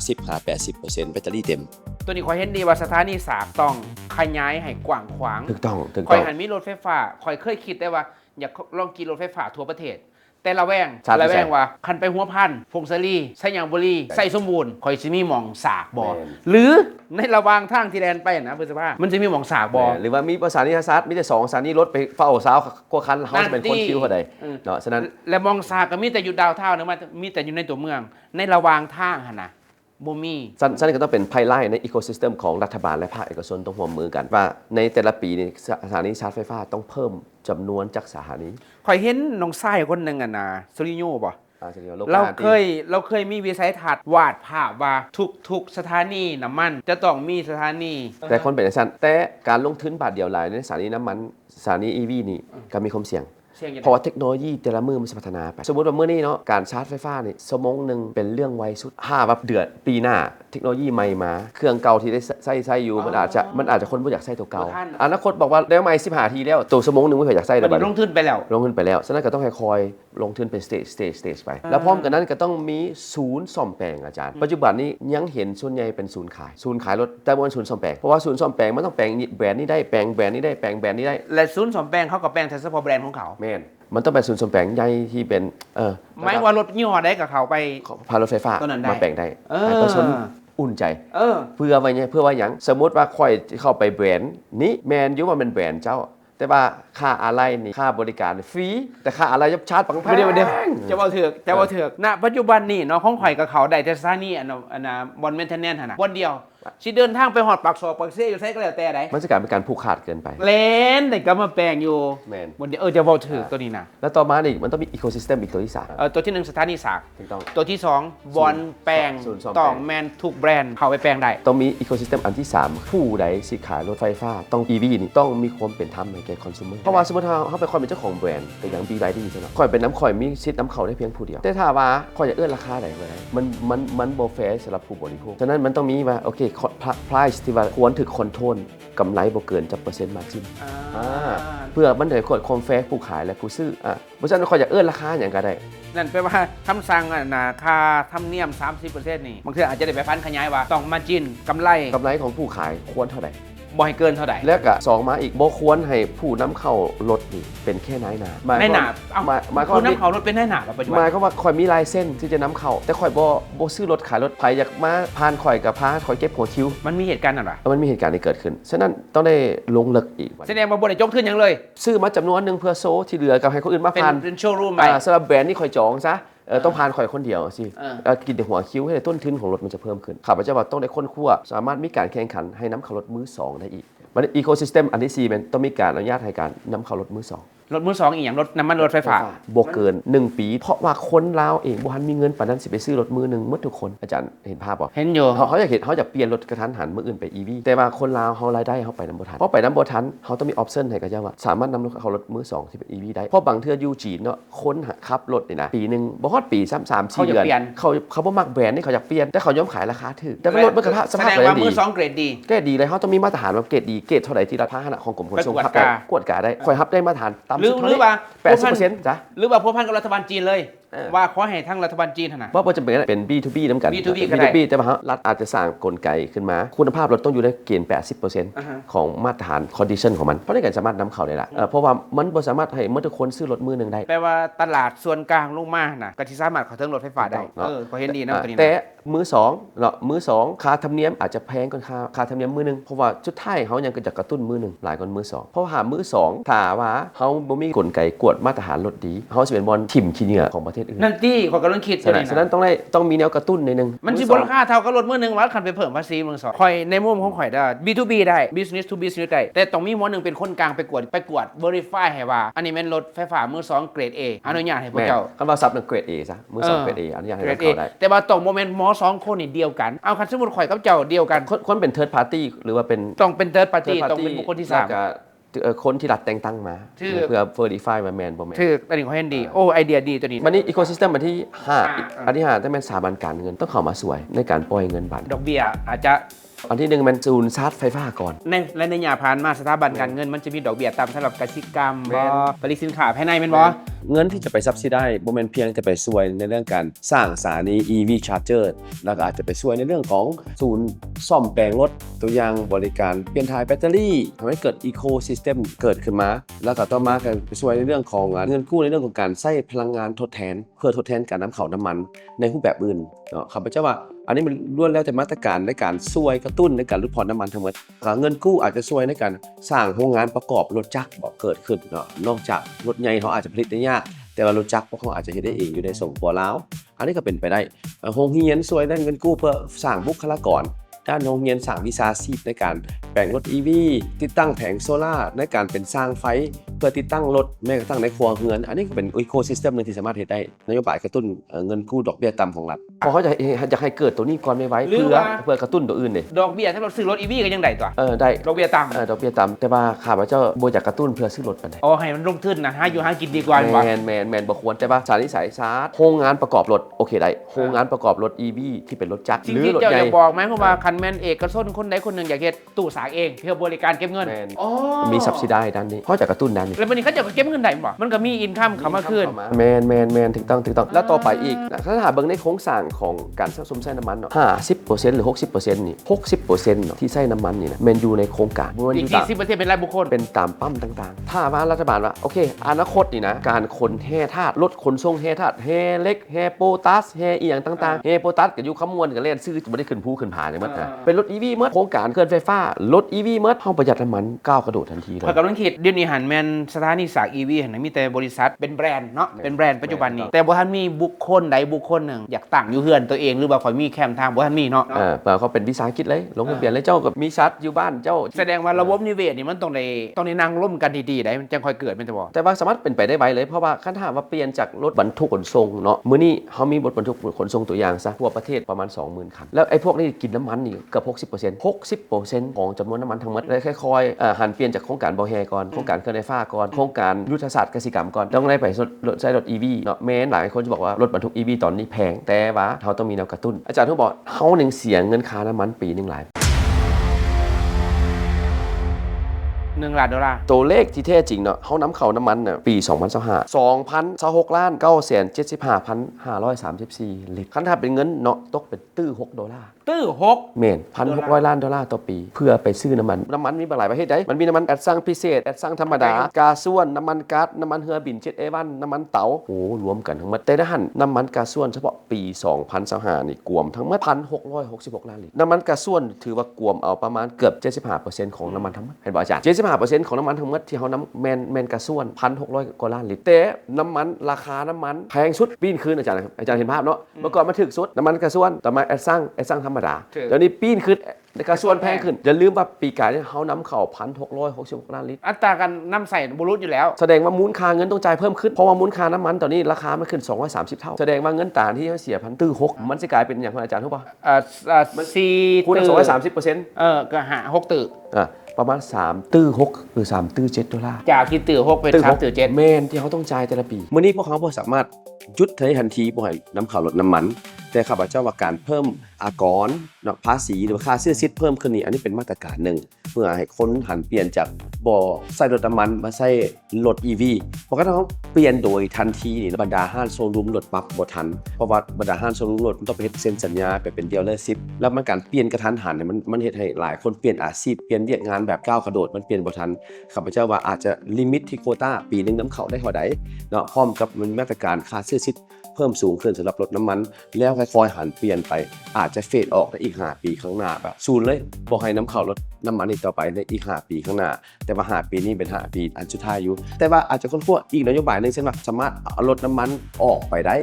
Speaker 2: 10-80% แบตเตอรี่เต็ม
Speaker 1: ตัวนี้ข่อยเห็นดีว่าสถานี3ต้องขยายให้กว้างขวาง
Speaker 2: ถูกต้อง
Speaker 1: ข่อยหันมีรถไฟฟ้าข่อยเคยคิดได้ว่าอยากลองขี่รถไฟฟ้าทั่วประเทศ แต่ละแวง
Speaker 2: ชาร์จ
Speaker 1: ละแว
Speaker 2: ใส่
Speaker 1: งว่าคันไปหัวพันพงศลีไสยางบุรีไสสมบูรณ์ข่อยสิมีหม่องสากบ่
Speaker 2: แม่น
Speaker 1: หรือในระหว่างทางที่แลนไปนะเพิ่นสิว่ามันจะมีหม่องสากบ่
Speaker 2: หรือว่ามีประสานีชาร์จมีแต่2สถานีรถไปเฝ้าสาวกว่าคันเฮาจะเป็นคนคิวเขาใดเนาะฉะนั้น
Speaker 1: และหมองสากก็มีแต่อยู่ดาวเท่านะมันมีแต่อยู่ในตัวเมือง ในระหว่างทางหั่นน่ะบ่มี
Speaker 2: สั้นก็ต้องเป็นไพไลน์ในอีโคซิสเต็มของรัฐบาลและภาคเอกชนต้องร่วมมือกันว่าในแต่ละปีนี่สถานีชาร์จไฟฟ้าต้องเพิ่มจำนวนจากสถานี
Speaker 1: ข่อยเห็นน้องชายคนหนึงอ่ะนะสุริโยบ่
Speaker 2: จะเรียกว่าโลก
Speaker 1: เราเคยมีวิสัยทัศน์วาดภาพว่าทุกสถานีน้ำมันจะต้องมีสถานี
Speaker 2: แต่คนเป็นสั้นแต่การลงทุนบาทเดียวหลายในสถานีน้ำมันสถานี EV นี่ก็มีความเสี่ยงเพราะว่าเทคโนโลยีแต่ละมือมันพัฒนาไปสมมติว่าเมื่อนี้เนาะการชาร์จไฟฟ้านี่ชั่วโมงนึงเป็นเรื่องไวสุดแบบเดือนปีหน้าเทคโนโลยีใหม่มาเครื่องเก่าที่ได้ใช้อยู่มันอาจจะคนบ่อยากใช้ตัวเก่าอนาคตบอกว่าได้ใหม่15ทีแล้วตัวชั่วโมงนึงไม่เคยอยากใช้แล้วบัดนี้ลงทุนไปแล้วฉะนั้นก็ต้องคอยลงทุนเป็นสเตจไปแล้วพร้อมกันนั้นก็ต้องมีศูนย์ซ่อมแปลงอาจารย์ปัจจุบันนี้ยังเห็นส่วนใหญ่เป็นศูนย์ขายรถแต่บ่เป็นศูนย์ซ่อมแปลงเพราะว่าศูนย์ซ่อมแปลงมันต้องแปลงแบรนด์นี้ได้แปลงแบรนด์นี้ได้แปลงแบรนด์นี้ได้แ
Speaker 1: ละศูนย์ซ่อมแปลงเขาก็แปลงแต่เฉพาะแบรนด์ของเขา
Speaker 2: แม่นมันต้องเป็นศูนย์ซ่อมแปลงใหญ่ที่เป็นห
Speaker 1: มายว่ารถยี่ห้อใดกับเขาไป
Speaker 2: พารถไฟฟ้ามาแปลงได้ให้ประชาชนอุ่นใจเพื่อว่าอย่างสมมติว่าค่อยเข้าไปแบรนด์นี้แมนอยู่ว่าเป็นแบรนด์เจ้าแต่ว่าค่าอะไรนี่ค่าบริการฟรีแต่ค่าอะไรจะชาร์จปังเดียวจ
Speaker 1: ะว่าเถือกณปัจจุบันนี่เนาะของข่อยกับเขาได้แต่สถานีอันน่ะบอนเมนเทนแนนซ์หั่นน่ะวันเดียวสิเดินทางไปหอดปากซอยปากเซ่อยู่ไสก็แล้วแต่ใดม
Speaker 2: ันจะกลายเป็นการผูกขาดเกินไปเ
Speaker 1: ล่นแต่ก็มาแปลงอยู่วันเดียวจะว่าถือกตัวนี้นะแ
Speaker 2: ล้วต่อมาอีกมันต้องมีอีโคซิสเต็มอีกตัวที่3
Speaker 1: ตัวที่1สถานีสากตัวที่2บอนแปลงต้องแมนทุกแบรนด์เข้าไปแปลงได้
Speaker 2: ต้องมีอีโคซิสเต็มอันที่3ผู้ใดสิขายรถไฟฟ้าต้อง EV นี่ต้องมีความเป็นธรรมในแก่คอน sumer เพราะว่าสมมติเขาเป็นคนเป็นเจ้าของแบรนด์แต่อย่าง BYD ใช่ไหมข่อยเป็นน้ำข่อยมีสิทธิ์น้ำเขาได้เพียงผู้เดียวแต่ถ้าว่าข่อยจะเอื้อนราคาไหนมาได้มันโบแฟร์สำหรับผู้บริโภคฉะนั้นมันต้องมีว่าโอเค price ที่ว่าควรถึกคอนโทรลกำไรบ่เกินจักเปอร์เซ็นต์มาจิ้มเพื่อมันได้กดคอมแฟร์ผู้ขายและผู้ซื้อเพราะฉะนั้นข่อยจะเอื้อนราคาอย่างก็ได้
Speaker 1: นั่นแปลว่าคำสั่งค่าธรรมเนียม 30% นี่บางทีอาจจะได้ไปพันขยายว่าต้องมาจิ้นกำไร
Speaker 2: ของผู้ขายควรเท่าไหร่
Speaker 1: บ่ให้เกินเท่าใดแ
Speaker 2: ล้วก็2มาอีกบ่ควรให้ผู้นำเข้ารถนี่เป็นแค่นายหน้าผ
Speaker 1: ู้นำเข้ารถเป็นนายหน้าปัจจุบันห
Speaker 2: มายก็ว่าข่อยมีลายเส้นที่จะนำเข้าแต่ข่อยบ่ซื้อรถขายรถไผอยากมาผ่านข่อยกับพาข่อยเก็บหัวคิวม
Speaker 1: ันมีเหตุการณ์นั่นว่ะ
Speaker 2: มันมีเหตุการณ์นี้เกิดขึ้นฉะนั้นต้องได้ลงลึกอีก
Speaker 1: แสดงว่าบ่ได้จงขึ้นหยังเลยซ
Speaker 2: ื้อมาจำนวนนึงเพื่อโซที่เหลือกับให้คนอื่นมาผ่าน
Speaker 1: เป็นโชว์รูมไปส
Speaker 2: ำหรับแบรนด์นี่ข่อยจองซะต้องผ่านข่อยคนเดียวสิกินแต่หัวคิ้วให้ต้นทุนของรถมันจะเพิ่มขึ้นข้าพเจ้าว่าต้องได้ค้นคว้าสามารถมีการแข่งขันให้นำเข้ารถมือ2ได้อีกมันอีโคซิสเต็มอันที่4มันต้องมีการอนุญาตให้การนำเข้ารถมือ2
Speaker 1: รถมือ2อีกอย่างรถน้ำมันรถไฟฟ้าบ
Speaker 2: ่เกิน1ปีเพราะว่าคนลาวเองบ่ทันมีเงินปานนั้นสิไปซื้อรถมือนึงหมดทุกคนอาจารย์เห็นภาพบ่
Speaker 1: เห็นอยู่
Speaker 2: เขาอยากเปลี่ยนรถกระทันหันมื้ออื่นไป EV แต่ว่าคนลาวเฮารายได้เฮาไปนำบ่ทันเพราะไปนำบ่ทันเฮาต้องมีออปชั่นให้กับเจ้าว่าสามารถนำเข้ารถมือ2ที่เป็น EV ได้เพราะบางเทื่ออยู่จีนเนาะคนขับรถนี่นะปีนึงบ่ฮอดปี3-4 เดือนเขาบ่มักแบรนด์นี่เขาอยากเปลี่ยนแต่เขายอมขายราคาถูกแต่รถมันก็สภาพด
Speaker 1: ีมือ2เกรด
Speaker 2: ดีเลยเฮาต้องมีมาตรฐานว่าเกรดดีเกรดเท่าใดที่ราคาขนาดของกรมขนส่งขับได้กวดกาได้ค่อยรับได้มาตรฐานต่ำสุดห
Speaker 1: รือว่า
Speaker 2: 80%จ้ะห
Speaker 1: รือว่าพัวพันกับรัฐบาลจีนเลยว่าขอให้ทั้งรัฐบาลจีนนะ
Speaker 2: ว่าจะเป็น B2B น้ำกัน B2B แต่ว่ารัฐอาจจะสร้างกลไกขึ้นมาคุณภาพรถต้องอยู่ในเกณฑ์ 80% ของมาตรฐาน condition ของมันเพราะในการสามารถนำเข้าได้ละเพราะว่ามันบ่สามารถให้เมื่อทุกคนซื้อรถมือนึงได้
Speaker 1: แปลว่าตลาดส่วนกลางลงมาน่ะก็สิสามารถเข้าถึงรถไฟฟ้าได้ก็เห็นดีนะตัวนี้
Speaker 2: แต่มือ2เนาะมือ2ค่าธรรมเนียมอาจจะแพงกว่าค่าธรรมเนียมมือนึงเพราะว่าสุดท้ายเฮายังก็จะกระตุ้นมือนึงหลายกว่ามือ2เพราะว่ามือ2ถ้าว่าเฮาบ่มีกลไกกวดมาตรฐานรถดีเฮาสิเป็นบอลทิ่มขี้เหงื่อของประเทศอื่นน
Speaker 1: ั่นที่ข้อยกำลังคิด
Speaker 2: ฉะนั้นต้องมีแนวกระตุ้นนิดนึง
Speaker 1: มันสิบ่ราคาเท่ากับรถมือนึงว่าคันไปเพิ่มภาษีมือ2ข่อยในมุมของข่อยได้ B2B ได้ Business to Business ได้แต่ต้องมีหมอนึงเป็นคนกลางไปกวด verify ให้ว่าอันนี้แม่นรถไฟฟ้ามือ2เกรด A อนุญาตให้พวกเจ้า
Speaker 2: คำว่าซับนึงเกรด A ซะมือ2เกรด A อนุญาตให้เข้าได้
Speaker 1: แต่ว่าต้องบ่แม่นหมอ2คนนี่เดียวกันเอาคันสมมุติข่อยกับเจ้าเดียวกัน
Speaker 2: คนเป็น third party หรือว่าเป็นต
Speaker 1: ้องเป็น third party ต้องเป็นบุคคลที่3
Speaker 2: คนที่รัฐแต่งตั้งมาเพื่อ verify ว่าแมนบ่แมนถ
Speaker 1: ูกอันนี้เขาเห็นดีโอ้ไอเดียดีตัวนี้
Speaker 2: วันนี้ ecosystem อันที่5อันที่5ต้องเป็นสถาบันการเงินต้องเข้ามาช่วยในการปล่อยเงินบัตรด
Speaker 1: อกเบี้ยอาจจะ
Speaker 2: อันที่1มันศูนย์ชาร์จไฟฟ้าก่อน
Speaker 1: และในยาผ่านมาสถาบันการเงินมันจะมีดอกเบี้ยต่ำสำหรับกสิกรรมบ่ผลิตสินค้าภายในแม่นบ่
Speaker 2: เงินที่จะไปซับซิได้บ่แม่นเพียงแต่ไปช่วยในเรื่องการสร้างสถานี EV charger แล้วก็อาจจะไปช่วยในเรื่องของศูนย์ซ่อมแปลงรถตัวอย่างบริการเปลี่ยนถ่ายแบตเตอรี่ทำให้เกิด ecosystem เกิดขึ้นมาแล้วก็ต่อมาก็ไปช่วยในเรื่องของเงินกู้ในเรื่องของการใช้พลังงานทดแทนเพื่อทดแทนการนำเข้าน้ำมันในรูปแบบอื่นข้าพเจ้าว่าอันนี้มันล้วนแล้วแต่มาตรการในการช่วยกระตุ้นในการลดผ่อนน้ำมันทั้งหมดเงินกู้อาจจะช่วยในการสร้างโรงงานประกอบรถจักรเกิดขึ้นนอกจากรถใหญ่เขาอาจจะผลิตได้ยากแต่ว่ารถจักรพวกเขาอาจจะเฮ็ดได้เองอยู่ในส่งปัวลาวอันนี้ก็เป็นไปได้โรงเรียนช่วยด้านเงินกู้เพื่อสร้างบุคลากรด้านโรงเรียนสร้างวิชาชีพในการแปลงรถ EV ติดตั้งแผงโซล่าในการเป็นสร้างไฟ เพื่อติดตั้งรถแม้กระทั่งในครัวเรือนอันนี้ก็เป็นอีโคซิสเต็มนึงที่สามารถเฮ็ดได้นโยบายกระตุ้นเงินกู้ดอกเบี้ยต่ำของรัฐพอเขาจะให้เกิดตัวนี้ก่อนไม่ไหวเพื่อกระตุ้นตัวอื่นเด้
Speaker 1: ดอกเบี้ยถ้าเราซื้อรถ EV ก็ยังได้ตัว
Speaker 2: ได้
Speaker 1: ดอกเบี้ยต่ำ
Speaker 2: ดอกเบี้ยต่ำแต่ว่าข้าพเจ้าบ่อยากกระตุ้นเพื่อซื้อรถปานใด
Speaker 1: อ๋อให้มันลงทุนนะหาอยู่หากินดีกว่าว่ะ
Speaker 2: แมนบ่ควรแต่ว่าสานิสัยซาร์โรงงานประกอบรถโอเคได้โรงงานประกอบรถ EV ที่เป็นรถจักร
Speaker 1: สิ่ง
Speaker 2: หรือ
Speaker 1: ที่
Speaker 2: รถ
Speaker 1: เจ้า
Speaker 2: ใหญ่
Speaker 1: จะบอกไหมเพราะว่าคันแมนเอกชนคนใดคนหนึ่งอยากเฮ็ดตู้สากเองเพื่อบริการเก็บเงิน
Speaker 2: แม่น
Speaker 1: อ๋อ
Speaker 2: มีซับซิได้ด้านนี้เพราะจะกระตุ้นด้านนี้
Speaker 1: แล้ววันนี้เขาจะเก็บเงินได้บ่มันก็มีอินคัมเข้ามาคืน
Speaker 2: แมนถูกต้องแล้วต่อไปอีกถ้าหาเบิ่งในโครงสร้างของการสะสมใช้น้ำมันเนาะ50%หรือ 60%นี่60%เนาะที่ใช้น้ำมันนี่นะแม่นอยู่ในโครงการมัน
Speaker 1: อี
Speaker 2: อก ยู่ตาม
Speaker 1: 40%เป็นรายบุคคล
Speaker 2: เป็นตามปั๊มต่างๆ ถ้าว่ารัฐบาลว่าโอเคอนาคตนี่นะการขนแห่ธาตุรถขนส่งแห่ธาตุแห่เหล็กแห่โปแตัสแห่อีหยังต่างๆแห่โปแตัสก็อยู่ขมวนก็เล่นซื้อบ่ได้ขึ้นภูขึ้นผาเนี่ยหมดนะเป็นรถ EV หมดโครงการเคลื่อนไฟฟ้ารถ EV หมดเฮาประหยัดน้ำมันก้าวกระโดดทันทีเลย
Speaker 1: พอยกำลังคิดเดี๋ยวนี้หันแมนสถานีสาก EV หันมีแต่บริษัทเป็นแบรนด์เนาะเป็นแบรนด์ปัจจุบันนี้แต่บ่ทันมีบุคคลใดบุคคลหนึ่งอยากตั้งอยู่เฮือนตัวเองหรือว่าข่อยมีแคมป์ทางบ่ทันมีเนาะ
Speaker 2: เปล่าเขาเป็นวิสาหกิจเลยลงทะเบียนเลยเจ้ากับมีชัดอยู่บ้านเจ้า
Speaker 1: แสดงว่าระบบนิเวศนี่มันต้องได้นั่งร่วมกันดีๆได้มันจังค่อยเกิดแม่นจะบ่
Speaker 2: แต่ว่าสามารถเป็นไปได้ไวเลยเพราะว่าคันถามว่าเปลี่ยนจากรถบรรทุกขนส่งเนาะมื้อนี้เฮามีรถบรรทุกขนส่งตัวอย่างซะทั่วประเทศประมาณ 20,000 คันแล้วไอ้พวกนี้กินน้ำมันนี่เกือบ60% ของจำนวนน้ำมันทั้งหมดเลยค่อยๆหันเปลี่ยนจากโครงการบ่แฮก่อนโครงการเคลื่อนไฟฟ้าก่อนโครงการยุทธศาสตร์เกษตรกรรมก่อนต้องได้ไปใช้รถ EV เนาะแม้นหลายคนจะบอกว่ารถบรรทุก EV ตอนนี้แพงแต่ว่าเฮาต้องมีแนวกระตุ้นอาจารย์เขาบอกเฮาหนึ่งเสียเงินค่าน้ำมันปีนึงหลาย
Speaker 1: 1 ล้านดอลลาร์
Speaker 2: ตัวเลขที่แท้จริงเนาะเขานำเข้าน้ำมันน่ะปี 2025 2,026ล้าน975,534 ลิตรคันถ้าเป็นเงินเนาะตกเป็นตื้อ$6
Speaker 1: ตื้อ
Speaker 2: เมน$1,600 ล้านต่อปี เพื่อไปซื้อน้ำมันมีหลายประเภทได้มันมีน้ำมันแอดซังพิเศษแอดซังธรรมดากาส่วนน้ำมันก๊าซน้ำมันเฮือบินเจ็ตA1น้ำมันเต๋าโอ้รวมกันทั้งหมดแต่ละหันน้ำมันกาส่วนเฉพาะปี 2025 นี่กวมทั้งหมด1,666 ล้านลิตรน้ำมันกาส่วนถือว่ากวมเอาประมาณเกือบ 75% ของน้ำมันทั้งหมดเห็นบ่อาจารย์ 75% ของน้ำมันทั้งหมดที่เฮานำแมนกาส่วน 1,600 กว่าล้านลิตรแต่น้ำมันราคาน้ำมันแพงสุดปีนขึ้นอาจารย์เห็นภาพเนาะเมื่อก่อนมันถึกสุดน้ำมันกาส่วนต่อมาแอดซังธรรมดาเดี๋ยวนี้ปีนขึ้นกาส่วนแพงขึ้นอย่าลืมว่าปีกายเนี่ยเฮานำเข้า 1,666 ล้านลิตร
Speaker 1: อัตราการนำใส่บุรุษอยู่แล้ว
Speaker 2: แสดงว่ามูลค่าเงินต้องจ่ายเพิ่มขึ้นเพราะว่ามูลค่าน้ำมันตอนนี้ราคามันขึ้น230เท่าแสดงว่าเงินต่างที่เขาเสียพันตื้อ6มันสิกลายเป็นอย่างที่อาจารย์รู้ป่ะ
Speaker 1: 4
Speaker 2: คูณ
Speaker 1: ตื้อ
Speaker 2: 230%
Speaker 1: ก็หา6ตื้อ
Speaker 2: ประมาณ3ตื้อ6หรือ3ตื้อ$7
Speaker 1: จากที่ตื้อ6เป็น3ตื้อ7
Speaker 2: แมนที่เขาต้องจ่ายแต่ละปีเมื่อนี้พวกเขาบ่สามารถหยุดทันทีบ่ให้น้ำเข้าลดน้ำมันแต่ข้าพเจ้าว่าการเพิ่มอากรภาษีหรือค่าเสื้อซิดเพิ่มขึ้นนี่อันนี้เป็นมาตรการหนึ่งเพื่อให้คนหันเปลี่ยนจากบ่ใส่รถน้ำมันมาใส่รถ EV เพราะก็ต้องเปลี่ยนโดยทันทีนี่บรรดาห้างโชว์รูมรถปรับบ่ทันเพราะว่าบรรดาห้างโชว์รูมรถมันต้องไปเฮ็ดเซ็นสัญญาไปเป็นดีลเลอร์ชิพแล้วมันการเปลี่ยนกระทันหันเนี่ยมันเฮ็ดให้หลายคนเปลี่ยนอาชีพเปลี่ยนเวียกงานแบบก้าวกระโดดมันเปลี่ยนบ่ทันข้าพเจ้าว่าอาจจะลิมิตที่โควต้าปีนึงน้ำเข้าได้เท่าใดเนาะพร้อมกับมันมาตรการค่าเสื้อซิดเพิ่มสูงขึ้นสำหรับรถน้ำมันแล้วค่อยๆหันเปลี่ยนไปอาจจะเฟดออกในอีก5ปีข้างหน้าแบบศูนย์เลยบ่ให้น้ำเข้ารถน้ำมันอีกต่อไปในอีก5ปีข้างหน้าแต่ว่า5ปีนี้เป็น5ปีอันสุดท้ายอยู่แต่ว่าอาจจะค้นคว้าอีกนโยบายนึงเช่นว่าสามารถเอารถน้ำมันออกไปได้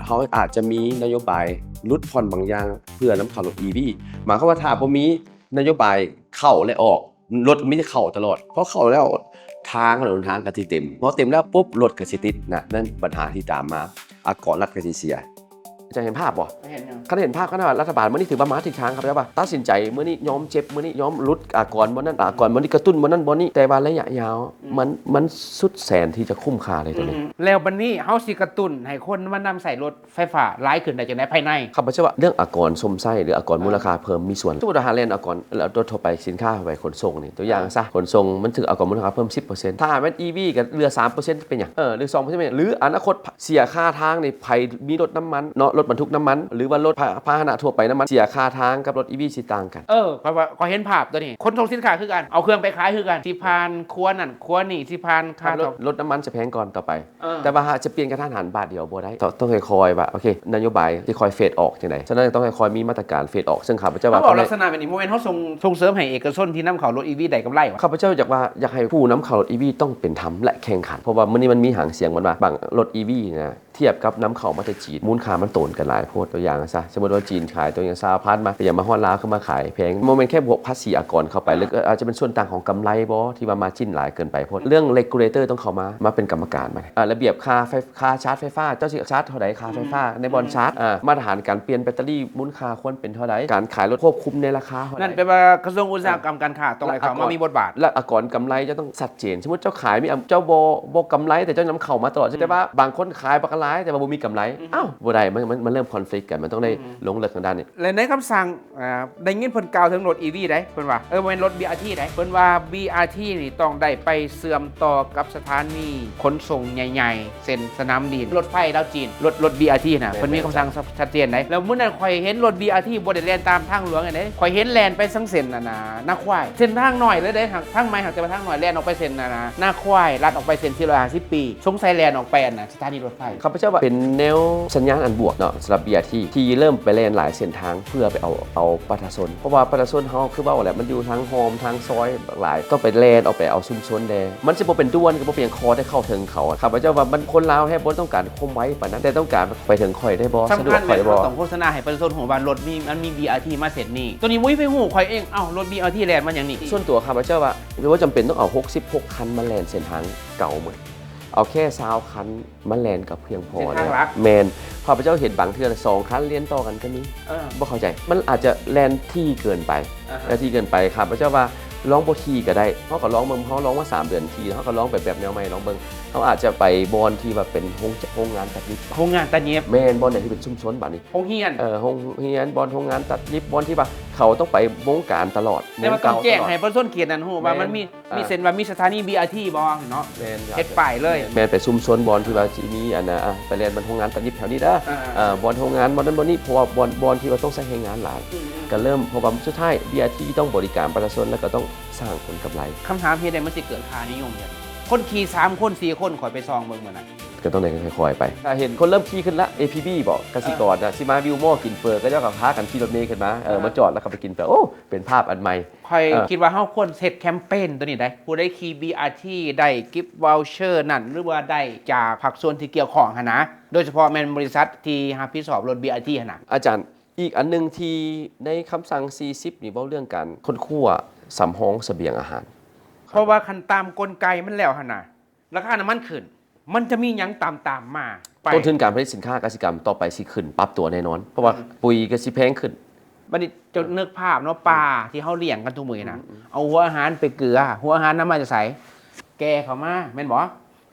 Speaker 2: เขาอาจจะมีนโยบายลดผ่อนบางอย่างเพื่อน้ำเข้ารถ EV หมายความว่าถ้าบ่มีนโยบายเข้าและออกรถไม่ได้เข้าตลอดเพราะเข้าแล้วทางถนนทางก็สิเต็มพอเต็มแล้วปุ๊บรถก็สิติดนะนั่นปัญหาที่ตามมาอากรรัฐก็สิเสียจะเห็นภาพบ่
Speaker 1: เห็นยัง
Speaker 2: ถ้าเห็นภาพก็น่ารัฐบาลเมื่อนี้ถือว่ามาถึงทางครับใช่ป่ะตัดสินใจเมื่อนี้ยอมเจ็บเมื่อนี้ยอมลดอากรบ่นั้นอากรบ่นี้กระตุ้นบ่นั้นบ่นี้แต่ว่าระยะยาวมันสุดแสนที่จะคุ้มค่าเลยตัวนี้
Speaker 1: แล้วบัดนี้เฮาสิกระตุ้นให้คนมานำใส่รถไฟฟ้าหลายขึ้นได้จังได๋ภายใน
Speaker 2: ครับเพราะว่าเรื่องอากรสมไส้หรืออากรมูลค่าเพิ่มมีส่วนสมมุติว่าหาแลนอากรแล้วรถทั่วไปสินค้าไปขนส่งนี่ตัวอย่างซะขนส่งมันถึงอากรมูลค่าเพิ่ม 10% ถ้ามัน EV ก็เหลือ 3% เป็นหยังหรือ 2% เป็นหยังหรืออนาคตเสียค่าทางนี่ไผมีรถน้ำมันเนาะรถบรรทุกน้ำมันหรือว่ารถพาหนะทั่วไปน้ำมันเสียค่าทางกับรถ EV สิต่างกันก
Speaker 1: ็เห็นภาพตัวนี้คนส่งสินค้าคือกันเอาเครื่องไปขายคือกันสิผ่านครัวนั่นครัวนี่สิผ่านค่ารถ
Speaker 2: น้ำมันจะแพงก่อนต่อไปแต่ว่าจะเปลี่ยนกระทันหันบาทเดียวบ่ได้ต้องคอยว่าโอเคนโยบายที่คอยเฟดออกจังได๋ฉะนั้นต้องคอยมีมาตรการเฟดออกซึ่งข้าพเจ้าว่า
Speaker 1: เขาบอกลักษณะแบบนี้โมเมนต์เขาส่งเสริมให้เอกชนที่นำเข้ารถ EV ได้กำไรวะ
Speaker 2: ข้าพเจ้าอยากให้ผู้นำเข้ารถ EV ต้องเป็นธรรมและแข่งขันเพราะว่ามื้อนี้มันมีหางเสียงว่าบางรถ EV นะ เทียบกับน้ำเข้ามาจากจีนมูลค่ามันโตนกันหลายโพดตัวอย่างซะสมมติว่าจีนขายตัวอย่าง20,000มาไปอย่างมาฮอดลาวขึ้นมาขายแพงโมเมนต์แค่บวกภาษีอากรเข้าไปแล้วก็อาจจะเป็นส่วนต่างของกำไรบ่ที่ว่ามาจิ้นหลายเกินไปโพดเรื่อง regulator ต้องเข้ามาเป็นกรรมการมาระเบียบค่าชาร์จไฟฟ้าเจ้าสิชาร์จเท่าใดค่าไฟฟ้าในบอลชาร์จมาตรฐานการเปลี่ยนแบตเตอรี่มูลค่าควรเป็นเท่าใดการขายรถควบคุมในราคาเท่าใด
Speaker 1: นั่นเป็นว่ากระทรวงอุตสาหกรรมการค้าต้องให้เขามามีบทบาท
Speaker 2: และอากรกำไรจะต้องชัดเจนสมมติเจ้าขายมีเจ้าบ่กำไรแต่เจ้านำเข้ามาตลอดใช่ป่ะบางคนขายบักหลายแต่ว่าบ่มีกำไรอ้าวบ่ได้มันเริ่มคอนฟลิกต์กันมันต้องได้ลงลึกทางด้านนี้
Speaker 1: และในคำสั่งได้ยินเพิ่นกล่าวถึงรถ EV ได้เพิ่นว่าบ่แม่นรถ BRT ได้เพิ่นว่า BRT นี่ต้องได้ไปเชื่อมต่อกับสถานีขนส่งใหญ่ๆเส้นสนามบินรถไฟดาวจีนรถ BRT น่ะเพิ่นมีคำสั่งชัดเจนได้แล้วมื้อนั้นข่อยเห็นรถ BRT บ่ได้แล่นตามทางหลวงอันใดข่อยเห็นแล่นไปสังเส้นน่ะนะนาควายเส้นทางน้อยเลยเด้หักทางไม้หักแต่ว่าทางน้อยแล่นออกไปเส้นน่ะนะนาควายลัดออกไปเส้น450ปีสงสัยแล่นออกไปน่ะสถานีรถไฟ
Speaker 2: ข้าพเจ้าว่าเป็นแนวสัญญาณอันบวกเนาะสำหรับ BRT ที่เริ่มไปแล่นหลายเส้นทางเพื่อไปเอาประชาชนเพราะว่าประชาชนเฮาคือว่าแหละมันอยู่ทางโฮมทางซอยหลายต้องไปแล่นออกไปเอาชุมชนแดมันสิบ่เป็นด้วนก็บ่เพียงคอได้เข้าถึงเขาข้าพเจ้าว่ามันคนลาวแท้บ่ต้องการคมไว้ปานนั้นแต่ต้องการไปถึงข่อยได้บ่สะดวกข่อยบ่
Speaker 1: ต้องโฆษณาให้ประชาชนฮู้ว่ารถมันมี BRT มาเสร็จนี่ตัวนี้มุ้ยไปฮู้ข่อยเองรถ BRT แล่นมันอย่างนี้
Speaker 2: ส่วนตัวข้าพเจ้าว่าหรือว่าจำเป็นต้องเอา66คันมาแล่นเส้นทางเก่าหมดเอาแค่20คันมาแล่นกับเพียงพอแล้วแมนข้าพเจ้าเห็นบางเทื่อ2คันเลี้ยนต่อกันก็มีบ่เข้าใจมันอาจจะแล่นที่เกินไปข้าพเจ้าว่าร้องบ่ทีก็ได้เฮาก็ร้องเบิ่งเฮาร้องมา3เดือนทีเฮาก็ร้องแบบแนวใหม่ร้องเบิ่งเฮาอาจจะไปบอนที่ว่าเป็นโรงงานตัดเย็บ
Speaker 1: โรงงานตัดเย็บ
Speaker 2: แม่นบอนไหนที่เป็นชุมชนบัดนี้
Speaker 1: โรงเรียน
Speaker 2: โรงเรียนบอนโรงงานตัดเย็บบอนที่ว่าเขาต้องไปวงการตลอด
Speaker 1: แต่ว่าต้องแจ้งให้ประชาชนเกียรตินั่นฮู้ว่ามันมีเส้นว่ามีสถานี BRT บ่เนาะเฮ็ดป้ายเลย
Speaker 2: แม่นไปชุมชนบอนที่ว่าสิมีอันน่ะไปเรียนมันโรงงานตัดเย็บแถวนี้เด้อบอนโรงงานบอนนั้นบอนนี้เพราะว่าบอนที่ว่าต้องใช้แรงงานหลายก็เริ่มเพราะว่าสุดท้าย BRT ต้องบริการประชาชนแล้วก็ต้องสร้างผลกำไร
Speaker 1: คำถามเฮ็ดได้มันสิเกิดค่านิยมจังคนขี่3คน4คนข่อยไปซองเบิ่งมื้อนั้น
Speaker 2: ก็ต้องได้ค่อยๆไปถ้าเห็นคนเริ่มขี่ขึ้นละ APB บอกกสิกรสิมาวิวมอกินเฟอร์ก็เจ้ากับพากันขี่รถเมล์ขึ้นมามาจอดแล้วก็ไปกินเฟอร์โอ้เป็นภาพอันใหม่
Speaker 1: ข่อยคิดว่าเฮาควรเฮ็ดแคมเปญตัวนี้ได้ผู้ได้ขี่ BRT ได้กิฟต์วอลเชอร์นั่นหรือว่าได้จากภาคส่วนที่เกี่ยวข้องหั่นนะโดยเฉพาะแม่นบริษัทที่รับผิดชอบรถ BRT หั่นน่ะ
Speaker 2: อาจารย์อีกอันนึงที่ในคำสั่ง40นี่เว้าเรื่องการค้นคว้าสำรองเสบียงอาหาร
Speaker 1: เพราะว่าคันตามกลไกมันแล้วหั่นน่ะราคาน้ำมันขึ้นมันจะมีหยังตามมา
Speaker 2: ต้นทุนการผลิตสินค้าเกษตรกรรมต่อไปสิขึ้นปรับตัวแน่นอนเพราะว่าปุ๋ยก็สิแพงขึ้น
Speaker 1: บัดนี้จะนึกภาพเนาะปลาที่เฮาเลี้ยงกันทุกมื้อน่ะเอาหัวอาหารไปเกลือหัวอาหารน้ำมันจะใสแก่เข้ามาแม่นบ่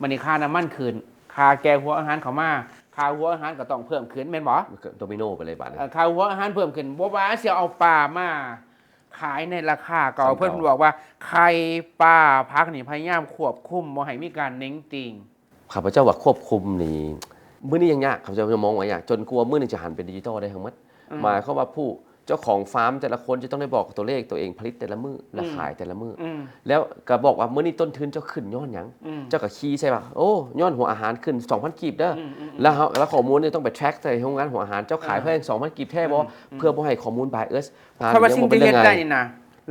Speaker 1: บัดนี้ค่าน้ำมันขึ้นค่าแก่หัวอาหารเข้ามาค่าหัวอาหารก็ต้องเพิ่มขึ้นแม่นบ่
Speaker 2: โดมิโนไปเลยบาดนี้
Speaker 1: ค่าหัวอาหารเพิ่มขึ้นบ่ว่าสิเอาปลามาขายในราคาเก่าเพิ่นบอกว่าไข่ปลาผักนี่พยายามควบคุมบ่ให้มีการเน้งติง
Speaker 2: ข้าพเจ้าว่าควบคุมนี่มื้อนี้ยังยากข้าพเจ้าจะมองว่ายากจนกลัวมื้อนึงจะหันเป็นดิจิทัลได้ทั้งหมดหมายความว่าผู้เจ้าของฟาร์มแต่ละคนจะต้องได้บอกตัวเลขตัวเองผลิตแต่ละมื้อและขายแต่ละมื้อแล้วก็บอกว่ามื้อนี้ต้นทุนเจ้าขึ้นย้อนหยังเจ้าก็คีย์ใช่ป่ะโอ้ย้อนหัวอาหารขึ้น 2,000 กีบเด้อแล้วข้อมูลนี่ต้องไปแทร็กใส่โรงงานหัวอาหารเจ้าขายเพิ่น 2,000 กีบแท้บ่เพื่อบ่ให้ข้อมูล bias
Speaker 1: เพราะว่าสิ่งที่เฮ็ดได้นี่นะ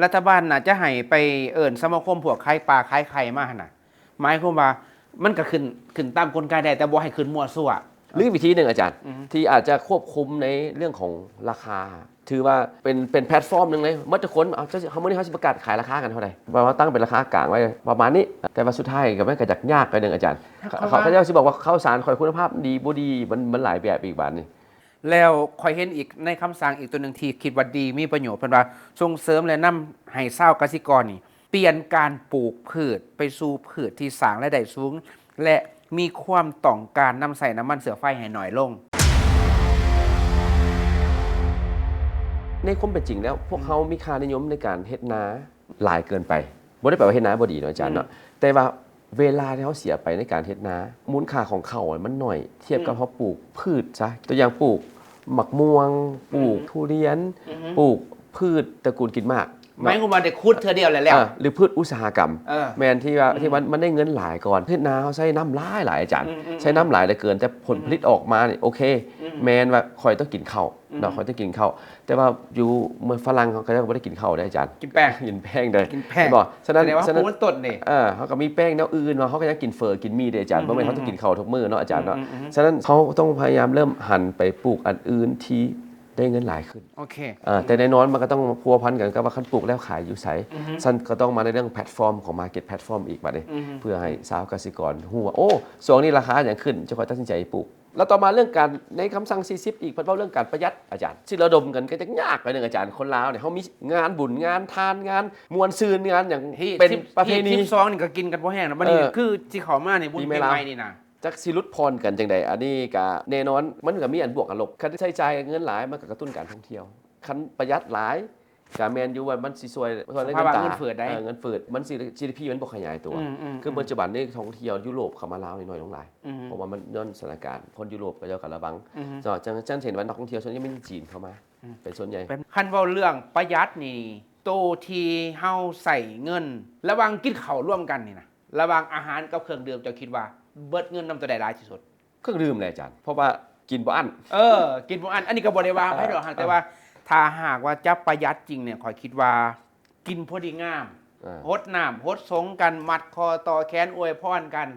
Speaker 1: รัฐบาลน่ะจะให้ไปเอิ้นสมาคมพวกขายปลาขายไข่มาหั่นน่ะหมายความว่ามันก็ขึ้นตามกลไกได้แต่บ่ให้ขึ้นมั่วซั่ว
Speaker 2: หรือวิธีหนึ่งอาจารย์ที่อาจจะควบคุมในเรื่องของราคาถือว่าเป็นแพลตฟอร์มนึงเลยเมื่อทุกคนเอาเฮามื้อนี้เฮาสิประกาศขายราคากันเท่าใดว่าตั้งเป็นราคากลางไว้ประมาณนี้แต่ว่าสุดท้ายก็มันก็ยากไปนึงอาจารย์เขาเจ้าสิบอกว่าข้าวสารข่อยคุณภาพดีบ่ดีมันหลายแบบอีกบาดนี้
Speaker 1: แล้วข่อยเห็นอีกในคำสั่งอีกตัวนึงที่คิดว่าดีมีประโยชน์เพิ่นว่าส่งเสริมและนำให้ชาวกสิกรนี่เปลี่ยนการปลูกพืชไปสู่พืชที่สร้างรายได้สูงและมีความต้องการนำใส่น้ำมันเสือไฟให้น้อยลง
Speaker 2: ในความเป็นจริงแล้วพวกเขามีค่านิยมในการเฮ็ดนาหลายเกินไปบ่ได้แปลว่าเฮ็ดนาบ่ดีเนาะอาจารย์เนาะแต่ว่าเวลาที่เขาเสียไปในการเฮ็ดนามูลค่าของเขามันน้อยเทียบกับเขาปลูกพืชซะตัวอย่างปลูกมะม่วงปลูกทุเรียนปลูกพืชตระกูลกินมาก
Speaker 1: หมายความว่าได้ขุดเทื่อเดียวแล้ว
Speaker 2: หรือพืชอุตสาหกรรมแม่นที่ว่าที่มันได้เงินหลายก่อนเฮ็ดนาเขาใช้น้ำหลายอาจารย์ใช้น้ำหลายเหลือเกินแต่ผลผลิตออกมานี่โอเค แมนว่าข่อยต้องกินข้าวเนาะข่อยต้องกินข้าวแต่ว่าอยู่เมืองฝรั่งเขาก็จะบ่ได้กินข้าวได้อาจารย์
Speaker 1: กินแป้ง
Speaker 2: กินแป้งเลย
Speaker 1: กินแป้ง
Speaker 2: บอกฉะนั้น
Speaker 1: แสดงว่า
Speaker 2: ฉะนั้น
Speaker 1: ปูมันต้นนี่
Speaker 2: เขาก็มีแป้งแนวอื่นว่าเขาก็ยังกินเฟอกินมีเด้อาจารย์เพราะไม่นเขาต้องกินข้าวทุกมื้อเนาะอาจารย์เนาะฉะนั้นเขาต้องพยายามเริ่มหันไปปลูกอันอื่นที่ได้เงินหลายขึ้น
Speaker 1: โอเค
Speaker 2: แต่ในนอนมันก็ต้องพัวพันกันกับว่าขั้นปลูกแล้วขายอยู่ไสฉันก็ต้องมาในเรื่องแพลตฟอร์มของ Market แพลตฟอร์มอีกบัดนี้เพื่อให้สาวเกษตรกรฮู้ว่าโอ้ช่วงนี้ราคาอย่างขึ้นจะคอยตัดสินใจปลูกแล้วต่อมาเรื่องการในคำสั่ง40อีกเพิ่นเว้าเรื่องการประหยัดอาจารย์ที่ระดมกันก็จะยากไปนึงอาจารย์คนลาวเนี่ยเฮามีงานบุญงานทานงานมวลซืนงานอย่างเป็นประเพณี
Speaker 1: 12นี่ก็กินกันบ่แห้งนะบัดนี้คือที่เขามานี่บุญ
Speaker 2: ปีใหม่
Speaker 1: ปี
Speaker 2: ลาว
Speaker 1: ใหม่นี่นะ
Speaker 2: จักสิรุดพรกันจังใดอันนี้ก็แน่นอนมันก็มีอันบวกอันลบคันใช้จ่ายเงินหลายมันก็กระตุ้นการท่องเที่ยวคันประหยัดหลายก็แม่นอยู่ว่ามันสิซวยเงินเฟืดมันสิ GDP มันบ่ขยายตัวคือปัจจุบันนี้ท่องเที่ยวยุโรปเข้ามาลาวน้อยลงหลายเพราะว่ามันย้อนสถานการณ์คนยุโรปก็เจ้าก็ระวังจังเห็นว่านักท่องเที่ยวส่วนใหญ่เป็นจีนเข้ามาเป็นส่วนใหญ่
Speaker 1: คันเว้าเรื่องประหยัดนี่โตที่เฮาใส่เงินระหว่างกินข้าวร่วมกันนี่นะระหว่างอาหารกับเครื่องดื่มเจ้าคิดว่าเบิดเงินนำตัวใดหลายที่สุด
Speaker 2: เครื่องดื่มเลยอาจารย์เพราะว่ากินบ่อั้น
Speaker 1: กินบ่อันนี้ก็บ่ได้ว่าให้ดอกแต่ว่าถ้าหากว่าจะประหยัดจริงเนี่ยขอยคิดว่ากินพอดีงามฮดน้ำฮดสงกันมัดคอต่อแขนอวยพรกัน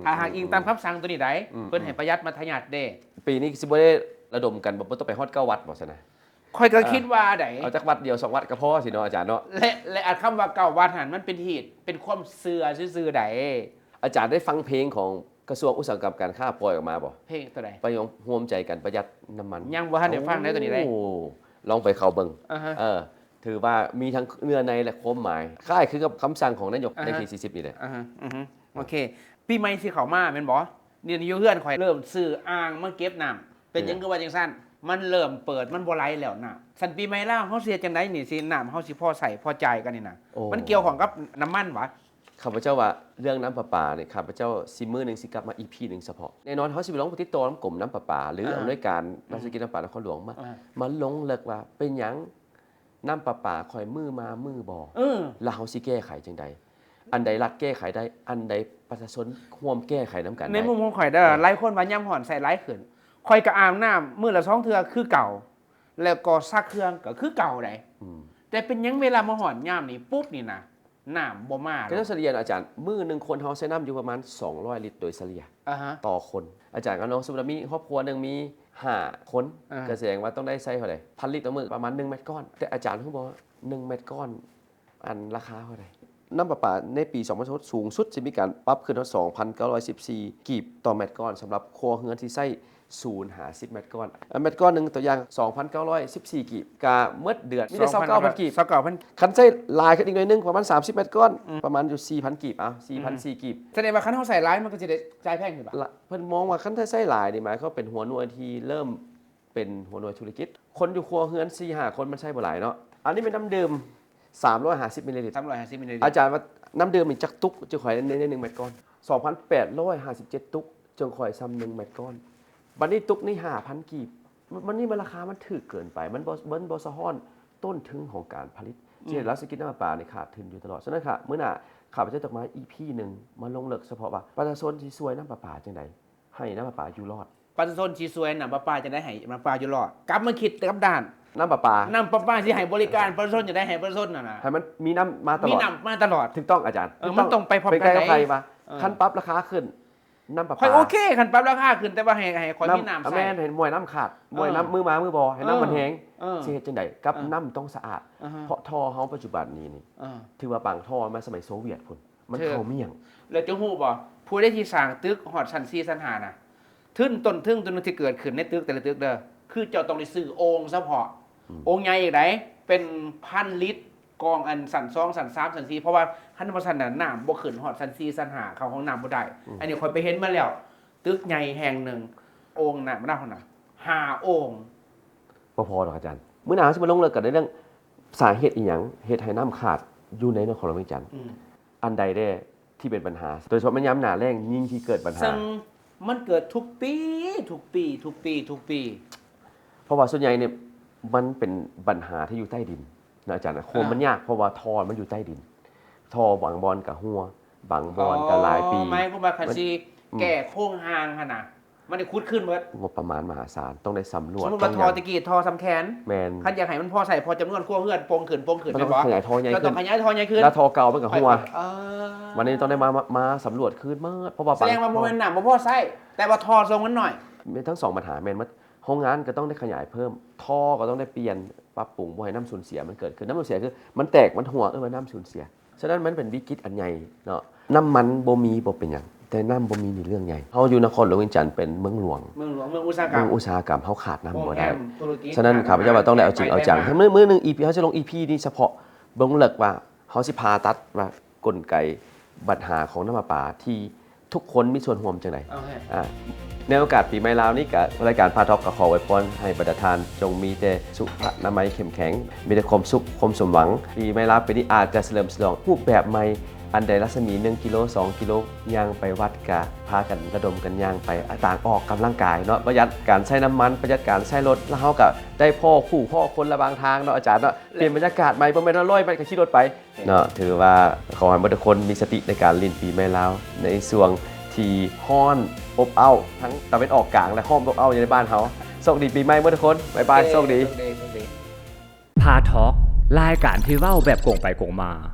Speaker 1: ถ้าหากอิงตามคำสั่งตัวนี้ได้เพิ่นให้ประหยัดมัธยัสถ์เด้
Speaker 2: ปีนี้สิบ่ได้ระดมกันบ่ต้องไปฮอด9วัดบ่ซั่นนะ
Speaker 1: ข่อยก็คิดว่าได
Speaker 2: เอาจักวัดเดียว2วัดก็พอสิเนาะอาจารย์เนาะ
Speaker 1: และอาจคำว่าเก่าวัดหันมันเป็นเหตุเป็นความเสื่อซื่อๆได
Speaker 2: อาจารย์ได้ฟังเพลงของกระทรวงอุตสาหกรรมการค้าปล่อยออกมาบ่
Speaker 1: เพลงตัวใด
Speaker 2: ไปร่วมใจกันประหยัดน้ำมัน
Speaker 1: ยังบ่ทันได้ฟังได้ตัวนี้ได้
Speaker 2: โอ้ลองไปเข้าเบิ่ง
Speaker 1: ฮะ
Speaker 2: ถือว่ามีทั้งเนื้อในและความหมายคล้ายคือกับคำสั่งของนายกในที40นี่แหละ
Speaker 1: โอเคปีใหม่สิเข้ามาแม่นบ่นี่อยู่เฮือนข่อยเริ่มซื้ออ่างมาเก็บน้ำเป็นหยังคือว่าจังซั่นมันเริ่มเปิดมันบ่ไหลแล้วน้ำสันปีใหม่แล้วเฮาสิเฮ็ดจังไดนี่สิน้ำเฮาสิพอใส่พอจ่ายกันนี่นะ
Speaker 2: โอ้
Speaker 1: มันเกี่ยวของกับน้ำมันวะ
Speaker 2: ข้าพเจ้าว่าเรื่องน้ำประปาเนี่ยข้าพเจ้าซิมื้อหนึงสิกลับมา EP หนึงเฉพาะแน่นอนเขาสิไปลงไปติดต่อน้ำกรมน้ำประปาหรืออำนวยการราชกิจน้ำประปานครหลวงมาลงเลิกว่าเป็นหยังน้ำประปาคอยมือมามือบ่แล้วเฮาสิแก้ไขจังใดอันใดรัฐแก้ไขได้อันใดประชาชนร่วมแก้ไขนํกัน
Speaker 1: ใน
Speaker 2: ได้
Speaker 1: มุมของข่อยเด้อหลายคนว่าย่ำหอนใส่หลายขึ้นข่อยก็อาบน้ำมื้อละ2เทื่อคือเก่า แล้วก็ซักเครื่องก็คือเก่าได้แต่เป็นหยังเวลามาหอนย่ำนี่ปุ๊บนี่นะน้ำบ่มา
Speaker 2: ก็ต้องเฉลี่ยอาจารย์มื้อหนึงคนเฮาใช้น้ำอยู่ประมาณ200ลิตรโดยเฉลี่ย ต่อคนอาจารย์ก็น้องสมมุติว่ามีครอบครัวหนึ่งมี5คนก็แสดงว่าต้องได้ใช้เท่าไหร่1,000 ลิตรต่อมื้อประมาณ1เม็ดก้อนแต่อาจารย์เขาบอกว่า1เม็ดก้อนอันราคาเท่าไหร่น้ำประปาในปี2020สูงสุดจะมีการปรับขึ้นที่2,914 กีบต่อเม็ดก้อนสำหรับครัวเรือนที่ใช้0.50 เม็ดก้อนเม็ดก้อนหนึงตัวอย่าง 2,914 กีบกะเมื่อเดือนมีได้29,000 กีบ
Speaker 1: 29,000
Speaker 2: คันใช้ลายขึ้นอีกหน่อยนึงประมาณ30 เม็ดก้อนประมาณอยู่ 4,000 กีบ4,400 กีบ
Speaker 1: แสดงว่าคันเฮาใส่หลายมันก็สิได้จ่ายแพงขึ้นบ่
Speaker 2: ละเพิ่นมองว่าคันไส้หลายนี่หมายเขาเป็นหัวหน่วยที่เริ่มเป็นหัวหน่วยธุรกิจ คนอยู่ครัวเฮือน 4-5 คนมันใช่บ่หลายเนาะอันนี้เป็นน้ำดื่ม350มิลลิลิตร
Speaker 1: 350มิลลิลิตร
Speaker 2: อาจารย์ว่าน้ำดื่มมีจักตุกจะข่อยใน1เม็ดก้อน 2,857 ตุกจึงข่อยซ้ำ1เม็ดก้อนบัดนี้ตุกนี่ 5,000 กีบมันนี่มันราคามันถูกเกินไปมันบ่สะฮ้อนต้นทุนของการผลิตเช่นรัฐกิจน้ำประปานี่ขาดทุนอยู่ตลอดฉะนั้นค่ะมื้อหน้าข้าพเจ้าจะมา EP หนึ่งมาลงลึกเฉพาะว่าประชาชนที่ซวยน้ำประปาจังไดให้น้ำประปาอยู่รอด
Speaker 1: ประชาชนชีสวยน่ะป้าจะได้ให้ป้าอยู่รอดกลับมาคิดกับด้าน
Speaker 2: น้ำประปา
Speaker 1: น้ำป้าสิให้บริการประชาชนจะได้ให้ประชาชนน่ะนะ
Speaker 2: ให้มันมีน้ำมาตล
Speaker 1: มี
Speaker 2: อด
Speaker 1: น้ำมาตลอด
Speaker 2: ถูกต้องอาจารย์
Speaker 1: มันต้องไปพร้อมกัน
Speaker 2: เป็นใครกับใคร
Speaker 1: ไหน
Speaker 2: มาคันปรั๊บราคาขึ้นน้ำประ
Speaker 1: ข่อย
Speaker 2: ปา
Speaker 1: โอเคคันปรับราคาขึ้นแต่ว่าให้ข่อยมีน้ำใส่
Speaker 2: แม่นเห็นมวยน้ำขาดมวยน้ำมือมามือบอให้น้ำมันแห้ง
Speaker 1: เออ
Speaker 2: สิเฮ็ดจังไดกับน้ำต้องสะอาด
Speaker 1: อ่าฮะ
Speaker 2: เพราะท่อเฮาปัจจุบันนี้นี่ถือว่าบางท่อมาสมัยโซเวียตพุ่นมันเข้าเมี่ยง
Speaker 1: แล้วจะฮู้บ่ผู้ได้ที่สร้างตึกฮอดชั้น4ชั้น5น่ะทึ่นต้นนึงที่เกิดขึ้นในตึกแต่ละตึกเด้อคือเจ้าต้องได้ซื้อโอ่งเฉพาะโอ่งใหญ่อีกไดเป็น1,000 ลิตรกองอันสั่น2สั่น3สั่น4เพราะว่าคันบ่สั่นน่ะน้ำบ่ขึ้นฮอดชั้น4ชั้น5เข้าห้องน้ำบ่ได้อันนี้ข่อยไปเห็นมาแล้วตึกใหญ่แห่งหนึ่งโอ่งน่ะมันน่าเท่าน่ะ5โอ่ง
Speaker 2: บ่พอหรอกอาจารย์มื้อหน้าสิมาลงเลิกกันในเรื่องสาเหตุอีหยังเฮ็ดให้น้ำขาดอยู่ในนครหลวงเวียงจันทน์อันใดได้ที่เป็นปัญหาโดยเฉพาะมันยามหน้าแล้งยิ่งที่เกิดปัญหา
Speaker 1: ซึ่งมันเกิดทุกปี
Speaker 2: เพราะว่าส่วนใหญ่เนี่ยมันเป็นปัญหาที่อยู่ใต้ดินนะอาจารย์นะโคมมันยากเพราะว่าท่อมันอยู่ใต้ดินท่อบางบอนกับหัวบางบอนกับหลายปี
Speaker 1: ไม่พวกบาคาซีแก่โค้งหางขนาด มันได้คุดขึ้นเบิด
Speaker 2: งบประมาณมหาศาลต้องได้สำรว
Speaker 1: ส
Speaker 2: จ
Speaker 1: มมติว่าทอตะกี้ทอซ้ำแขน
Speaker 2: แมน
Speaker 1: คันอยากให้มันพอใส่พอจำนวนครัวเฮือนโปงขึ้น
Speaker 2: มันต้องขยายท่อใหญ่
Speaker 1: เรา
Speaker 2: ขึ้
Speaker 1: ต้อน งขยายทอใหญ่ขึ้น
Speaker 2: แล้วท่อเก่ามันกับหัว
Speaker 1: อ่า
Speaker 2: วันนี้ต้องได้มาสำรวจคืนเมื่อเพราะว่า
Speaker 1: แสดงว่าโมเมนต์หนักบ่พอใส่แต่ว่าทอทรงมันหน่อย
Speaker 2: ทั้งสองปัญหาแมนมันห้องงานก็ต้องได้ขยายเพิ่ม ท่อก็ต้องได้เปลี่ยนปรับปรุงบ่ให้น้ำสูญเสียมันเกิดขึ้นน้ำสูญเสียคือมันแตกมันหัวมันน้ำสูญเสียฉะนั้นมันเป็นวิกฤตอันใหญ่เนาะน้ำมันบ่มีบ่เป็นหยังแต่น้ำบ่มีนี่เรื่องใหญ่เฮาอยู่นครหลวงเวียงจันทน์เป็นเมืองหลวง
Speaker 1: เมืองหลวงเมืองอุตสาหกรร
Speaker 2: เมื
Speaker 1: ม
Speaker 2: องอุตสาหกรรมเฮาขาดน้ำบ่ได้
Speaker 1: โรงแรมธุรกิจ
Speaker 2: ฉะนั้นข้าพเจ้าว่าต้องได้เอาจริงเอาจัง
Speaker 1: ไป
Speaker 2: มื้อหนึง EP เฮาจะลง EP นี้เฉพาะเบิ่งเลิกว่าเฮาสิพาตัดว่ากลไกปัญหาของน้ำประปาที่ทุกคนมีส่วนร่วมจังได
Speaker 1: โอเค
Speaker 2: ในโอกาสปีใหม่ลาวนี้กับรายการพาทอกกับขอไว้พรให้ประทานจงมีแต่สุขอนามัยเข้มแข็ง มีแต่ความสุขความสมหวัง ปีใหม่ลาวปีนี้อาจจะเฉลิมฉลองรูปแบบใหม่อันใดรัศมี1กิโล2กิโลย่างไปวัดกะพากันระดมกันย่างไปต่างออกกำลังกายเนาะประหยัดการใช้น้ำมันประหยัดการใช้รถแล้วเฮาก็ได้พ่อคู่พ่อคนละบางทางเนาะอาจารย์เนาะเปลี่ยนบรรยากาศใหม่บ่แม่นว่าร้อยไปก็ขี่รถไปเนาะถือว่าขอให้ทุกคนมีสติในการลิ้นปีใหม่ลาวในช่วงที่ฮ้อนอบอ้าวทั้งตะวันออกกลางและห้อมอบอ้าวอยู่ในบ้านเขาโชคดีปีใหม่เมื่อทุกคนบ๊ายบายโชคดี
Speaker 3: พาทอล์กรายการที่เว้าแบบโกงไปโกงมา